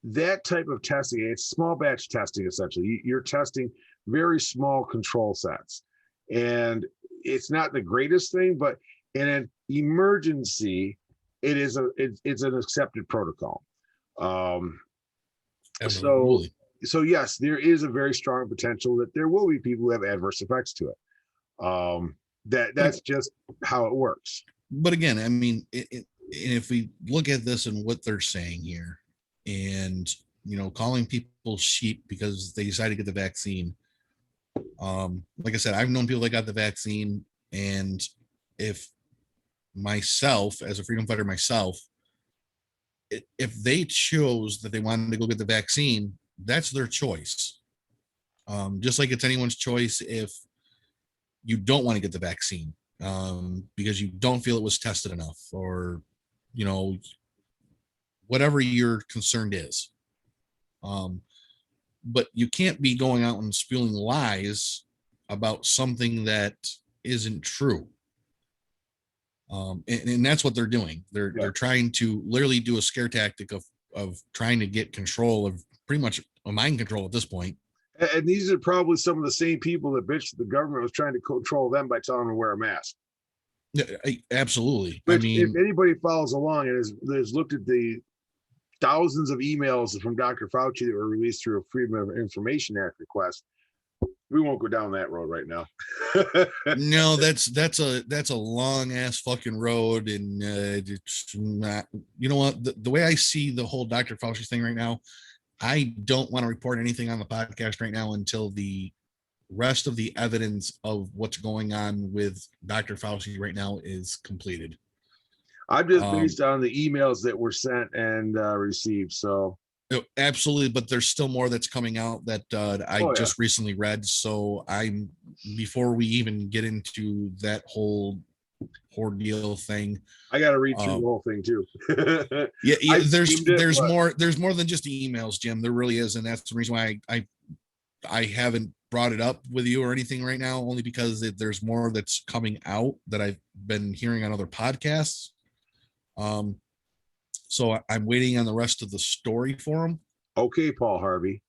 that type of testing, it's small batch testing essentially. You're testing very small control sets. And it's not the greatest thing, but in an emergency, it's an accepted protocol. Absolutely. So yes, there is a very strong potential that there will be people who have adverse effects to it. That's just how it works. But again, I mean, if we look at this and what they're saying here, and calling people sheep because they decided to get the vaccine. Like I said, I've known people that got the vaccine, and if myself, as a freedom fighter myself, if they chose that they wanted to go get the vaccine, that's their choice. Just like it's anyone's choice if you don't want to get the vaccine because you don't feel it was tested enough, or whatever your concern is. But you can't be going out and spewing lies about something that isn't true. And that's what they're doing. They're trying to literally do a scare tactic of trying to get control of pretty much a mind control at this point. And these are probably some of the same people that bitched that the government was trying to control them by telling them to wear a mask. Absolutely. Which, if anybody follows along and has looked at the thousands of emails from Dr. Fauci that were released through a Freedom of Information Act request, we won't go down that road right now. No, that's a long ass fucking road, and it's not. You know what? The way I see the whole Dr. Fauci thing right now, I don't want to report anything on the podcast right now until the rest of the evidence of what's going on with Dr. Fauci right now is completed. I'm just based on the emails that were sent and received. So absolutely, but there's still more that's coming out that I just recently read. So before we even get into that whole ordeal thing, I got to read through the whole thing too. yeah, there's more than just emails, Jim. There really is, and that's the reason why I haven't brought it up with you or anything right now, only because there's more that's coming out that I've been hearing on other podcasts. So I'm waiting on the rest of the story for him. Okay, Paul Harvey.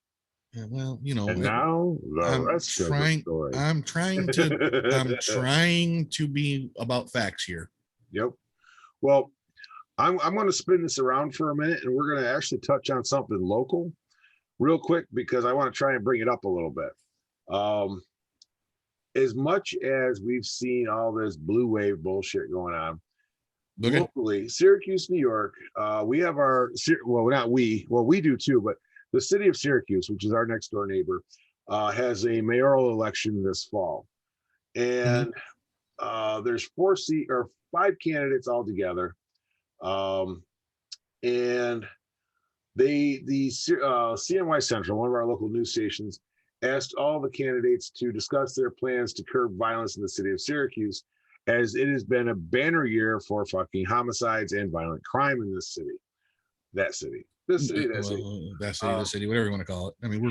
Yeah, well, and now the rest of the story. I'm trying to be about facts here. Yep. Well, I'm going to spin this around for a minute, and we're going to actually touch on something local real quick, because I want to try and bring it up a little bit. As much as we've seen all this blue wave bullshit going on, locally, Syracuse, New York, we have we do too, but the city of Syracuse, which is our next door neighbor, has a mayoral election this fall. And there's 5 candidates altogether. And the CNY Central, one of our local news stations, asked all the candidates to discuss their plans to curb violence in the city of Syracuse, as it has been a banner year for fucking homicides and violent crime in this city. This city, whatever you want to call it. I mean,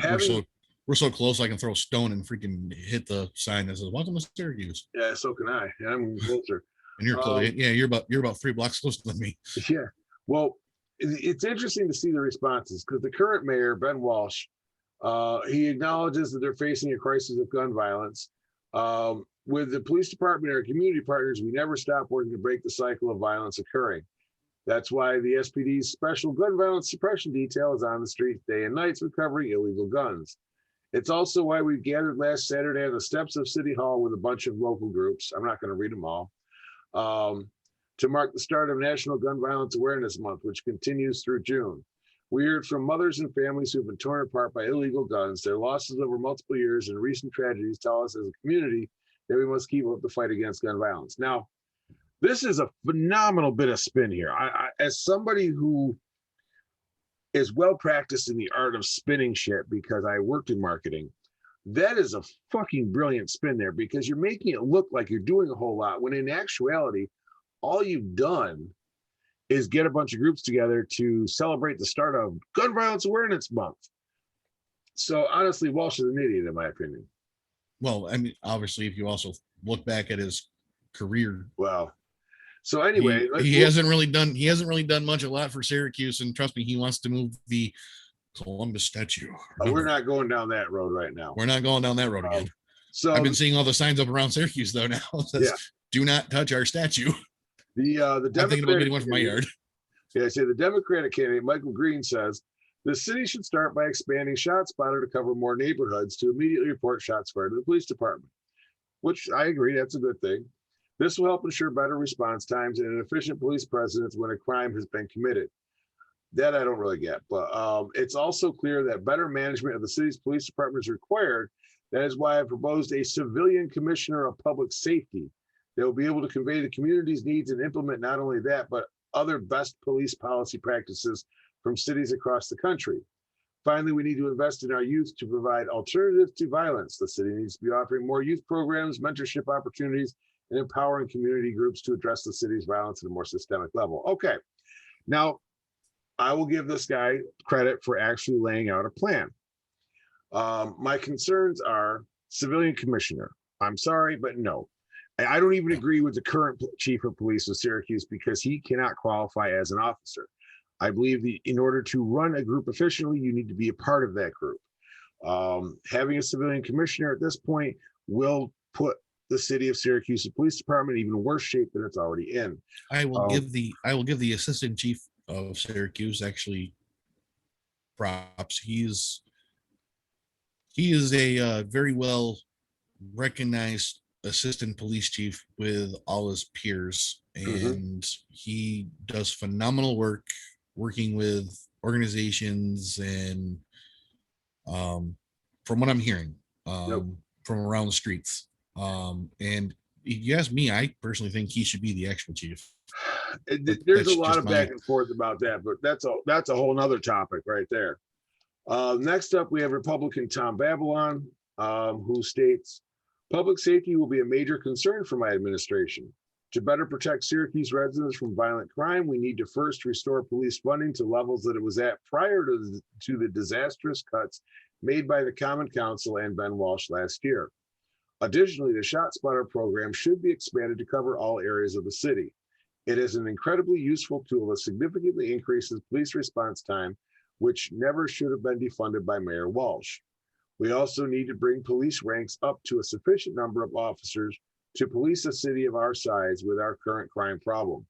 we're so close. I can throw a stone and freaking hit the sign that says "Welcome to Syracuse." Yeah, so can I. I'm closer. And you're close. Yeah, you're about 3 blocks closer than me. Yeah. Well, it's interesting to see the responses, because the current mayor, Ben Walsh, he acknowledges that they're facing a crisis of gun violence. With the police department and our community partners, we never stop working to break the cycle of violence occurring. That's why the SPD's special gun violence suppression detail is on the streets day and nights recovering illegal guns. It's also why we gathered last Saturday on the steps of City Hall with a bunch of local groups. I'm not going to read them all. To mark the start of National Gun Violence Awareness Month, which continues through June. We heard from mothers and families who've been torn apart by illegal guns. Their losses over multiple years and recent tragedies tell us as a community that we must keep up the fight against gun violence. Now, this is a phenomenal bit of spin here. I as somebody who is well practiced in the art of spinning shit, because I worked in marketing, that is a fucking brilliant spin there, because you're making it look like you're doing a whole lot, when in actuality, all you've done is get a bunch of groups together to celebrate the start of Gun Violence Awareness Month. So honestly, Walsh is an idiot, in my opinion. Well, I mean, obviously, if you also look back at his career, Well, so anyway, he hasn't really done a lot for Syracuse, and trust me, he wants to move the Columbus statue. we're not going down that road right now. We're not going down that road again. So I've been seeing all the signs up around Syracuse though now. Says, Yeah. do not touch our statue. the I'm thinking about getting one for my Democratic yard. Yeah, I say the Democratic candidate, Michael Green, says the city should start by expanding ShotSpotter to cover more neighborhoods to immediately report shots fired to the police department, which I agree, that's a good thing. This will help ensure better response times and an efficient police presence when a crime has been committed. That I don't really get, but it's also clear that better management of the city's police department is required. That is why I proposed a civilian commissioner of public safety that will be able to convey the community's needs and implement not only that, but other best police policy practices from cities across the country. Finally, we need to invest in our youth to provide alternatives to violence. The city needs to be offering more youth programs, mentorship opportunities, and empowering community groups to address the city's violence at a more systemic level. Okay, now I will give this guy credit for actually laying out a plan. My concerns are civilian commissioner. I'm sorry, but no. I don't even agree with the current chief of police of Syracuse because he cannot qualify as an officer. I believe in order to run a group efficiently, you need to be a part of that group. Having a civilian commissioner at this point will put the city of Syracuse Police Department in even worse shape than it's already in. I will give the assistant chief of Syracuse actually props. He is a very well recognized assistant police chief with all his peers, and he does phenomenal work working with organizations and from what I'm hearing from around the streets, and if you ask me, I personally think he should be the actual chief. There's a lot of back and forth about that, but that's a whole nother topic right there. Next up, we have Republican Tom Babylon, who states, public safety will be a major concern for my administration. To better protect Syracuse residents from violent crime, we need to first restore police funding to levels that it was at prior to the disastrous cuts made by the Common Council and Ben Walsh last year. Additionally, the ShotSpotter program should be expanded to cover all areas of the city. It is an incredibly useful tool that significantly increases police response time, which never should have been defunded by Mayor Walsh. We also need to bring police ranks up to a sufficient number of officers to police a city of our size with our current crime problem.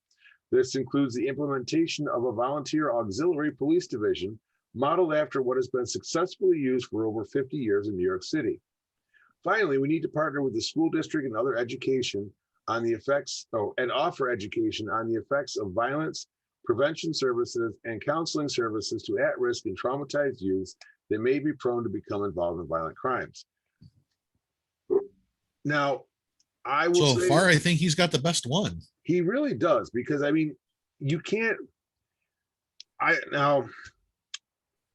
This includes the implementation of a volunteer auxiliary police division modeled after what has been successfully used for over 50 years in New York City. Finally, we need to partner with the school district and other education on the effects, and offer education on the effects of violence, prevention services, and counseling services to at-risk and traumatized youth that may be prone to become involved in violent crimes. Now, I will say, I think he's got the best one. He really does, because I mean, you can't.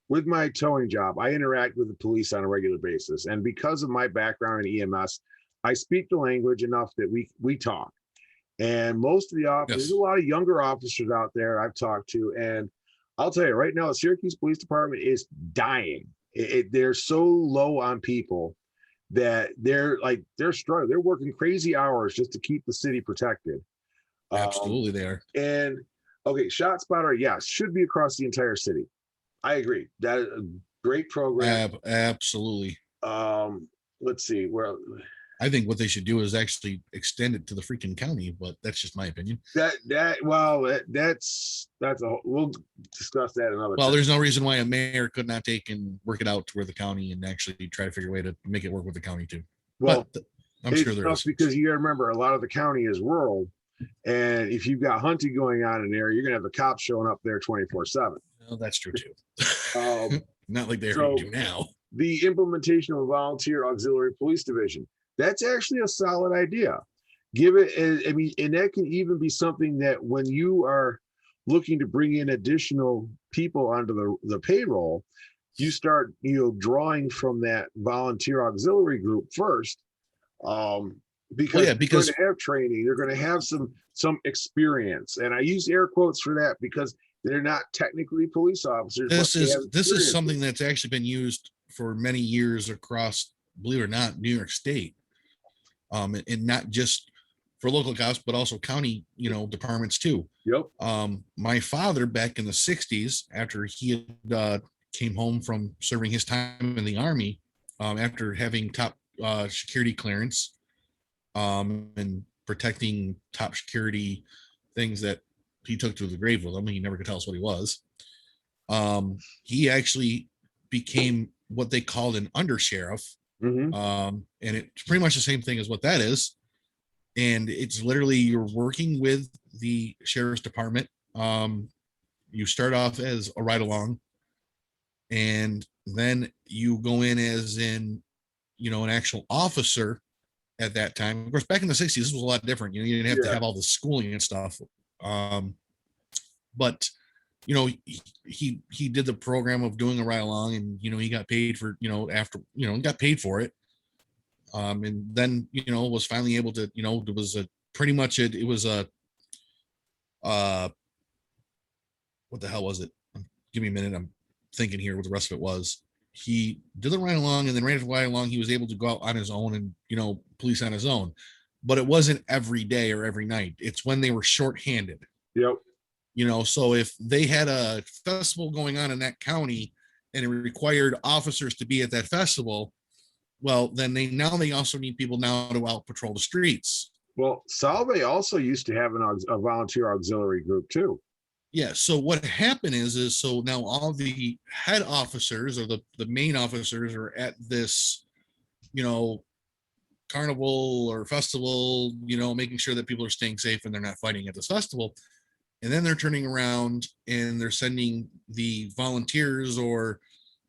With my towing job, I interact with the police on a regular basis, and because of my background in EMS, I speak the language enough that we talk. And most of the officers, there's a lot of younger officers out there I've talked to, and I'll tell you right now, the Syracuse Police Department is dying. They're so low on people that they're struggling. They're working crazy hours just to keep the city protected. Absolutely, they are. And okay, ShotSpotter, yes, should be across the entire city. I agree. That is a great program. Absolutely. Let's see where. I think what they should do is actually extend it to the freaking county, but that's just my opinion. That's we'll discuss that another time. There's there's no reason why a mayor could not take and work it out to where the county and actually try to figure a way to make it work with the county too. Well, but I'm sure there is, because you got to remember a lot of the county is rural, and if you've got hunting going on in there, you're gonna have the cops showing up there 24/7. Well, that's true too. Not like they do now. The implementation of a volunteer auxiliary police division. That's actually a solid idea. Give it, I mean, and that can even be something that when you are looking to bring in additional people onto the payroll, you start, drawing from that volunteer auxiliary group first. because yeah, they're because- going to have training, they're going to have some experience, and I use air quotes for that because they're not technically police officers. This but they have is experience. something that's actually been used for many years across, believe it or not, New York State. And not just for local cops, but also county, departments too. Yep. My father back in the 60s, after he had came home from serving his time in the army, after having top security clearance, and protecting top security things that he took to the grave with him. He never could tell us what he was. He actually became what they called an undersheriff. Mhm. And it's pretty much the same thing as what that is. And it's literally you're working with the sheriff's department. You start off as a ride along, and then you go in as an actual officer at that time. Of course, back in the 60s, this was a lot different. You didn't have to Yeah. have all the schooling and stuff. But he did the program of doing a ride along, and he got paid for after got paid for it. And then was finally able to there was a pretty much it was a what the hell was it? Give me a minute, I'm thinking here what the rest of it was. He did the ride along, and then right after the ride along, he was able to go out on his own and police on his own. But it wasn't every day or every night. It's when they were shorthanded. Yep. So if they had a festival going on in that county and it required officers to be at that festival, well, then they also need people now to out patrol the streets. Well, Salve also used to have a volunteer auxiliary group too. Yeah. So what happened is so now all the head officers or the main officers are at this, carnival or festival, making sure that people are staying safe and they're not fighting at this festival. And then they're turning around and they're sending the volunteers or,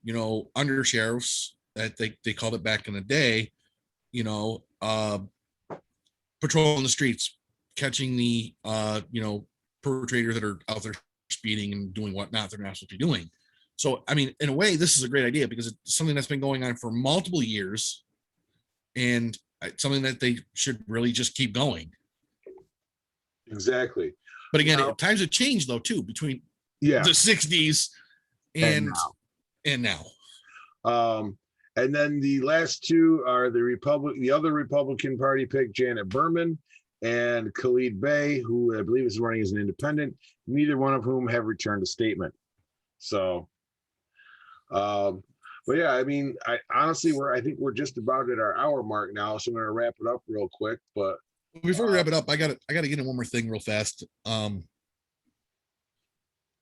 undersheriffs that they called it back in the day, patrolling the streets, catching the, perpetrators that are out there speeding and doing whatnot they're not supposed to be doing. So, I mean, in a way, this is a great idea because it's something that's been going on for multiple years, and it's something that they should really just keep going. Exactly. But again, Now- times have changed though too between Yeah. the 60s and now. And then the last two are the other Republican Party pick, Janet Berman and Khalid Bey, who I believe is running as an independent, neither one of whom have returned a statement. So, but yeah, I mean, I think we're just about at our hour mark now, so I'm going to wrap it up real quick. But Before we wrap it up, I got to get in one more thing real fast.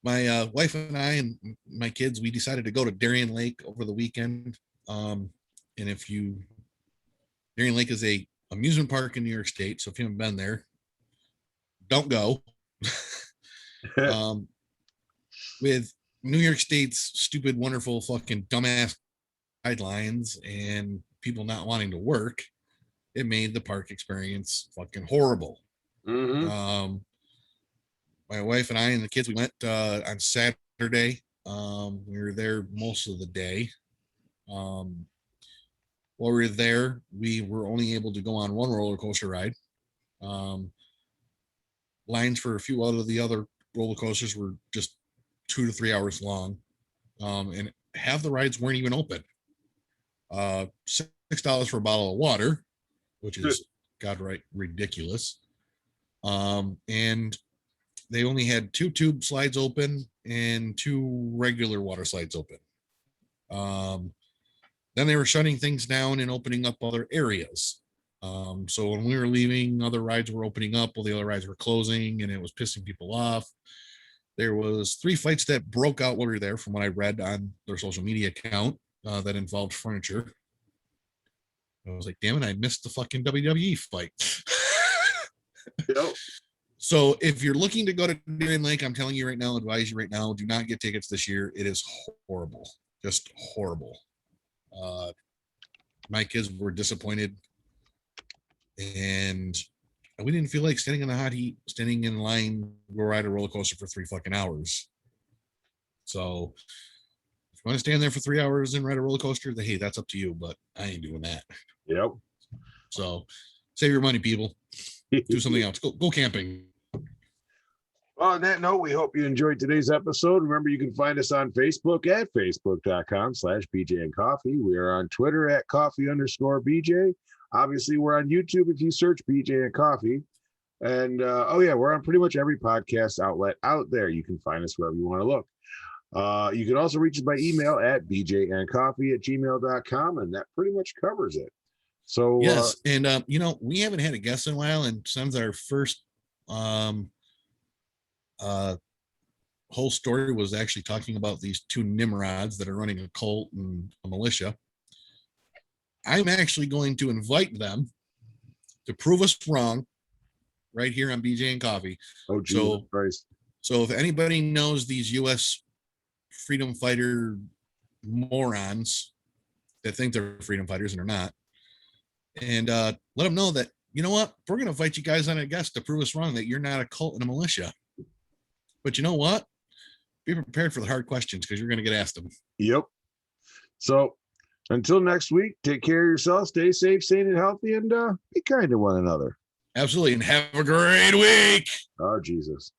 My wife and I and my kids, we decided to go to Darien Lake over the weekend. And Darien Lake is a amusement park in New York State. So if you haven't been there, don't go. With New York State's stupid, wonderful, fucking dumbass guidelines and people not wanting to work, it made the park experience fucking horrible. mhm. My wife and I and the kids, we went on Saturday. We were there most of the day. While we were there, we were only able to go on one roller coaster ride. Lines for a few out of the other roller coasters were just 2 to 3 hours long. And half the rides weren't even open. $6 for a bottle of water, which is godright ridiculous. And they only had 2 tube slides open and 2 regular water slides open. Then they were shutting things down and opening up other areas. So when we were leaving, other rides were opening up while the other rides were closing, and it was pissing people off. There was 3 fights that broke out while we were there, from what I read on their social media account, that involved furniture. I was like, damn it, I missed the fucking WWE fight. Yep. So if you're looking to go to Darien Lake, I'm telling you right now, advise you right now, do not get tickets this year. It is horrible, just horrible. My kids were disappointed, and we didn't feel like standing in the hot heat, standing in line to ride a roller coaster for 3 fucking hours. So if you want to stand there for 3 hours and ride a roller coaster, hey, that's up to you, but I ain't doing that. Yep. So Save your money, people. Do something else. Go camping. Well, on that note, we hope you enjoyed today's episode. Remember, you can find us on Facebook at facebook.com/BJ and Coffee. We are on Twitter at coffee_BJ. Obviously, we're on YouTube if you search BJ and Coffee. And we're on pretty much every podcast outlet out there. You can find us wherever you want to look. You can also reach us by email at bjandcoffee@gmail.com, and that pretty much covers it. So yes, and we haven't had a guest in a while, and since our first whole story was actually talking about these two Nimrods that are running a cult and a militia, I'm actually going to invite them to prove us wrong right here on BJ and Coffee. oh, Jesus Christ. So if anybody knows these U.S. freedom fighter morons that think they're freedom fighters and are not, and let them know that, you know what, we're going to invite you guys on a guest to prove us wrong that you're not a cult and a militia. But you know what? Be prepared for the hard questions because you're going to get asked them. Yep. So until next week, take care of yourself, stay safe, sane, and healthy, and be kind to one another. Absolutely. And have a great week. Oh, Jesus.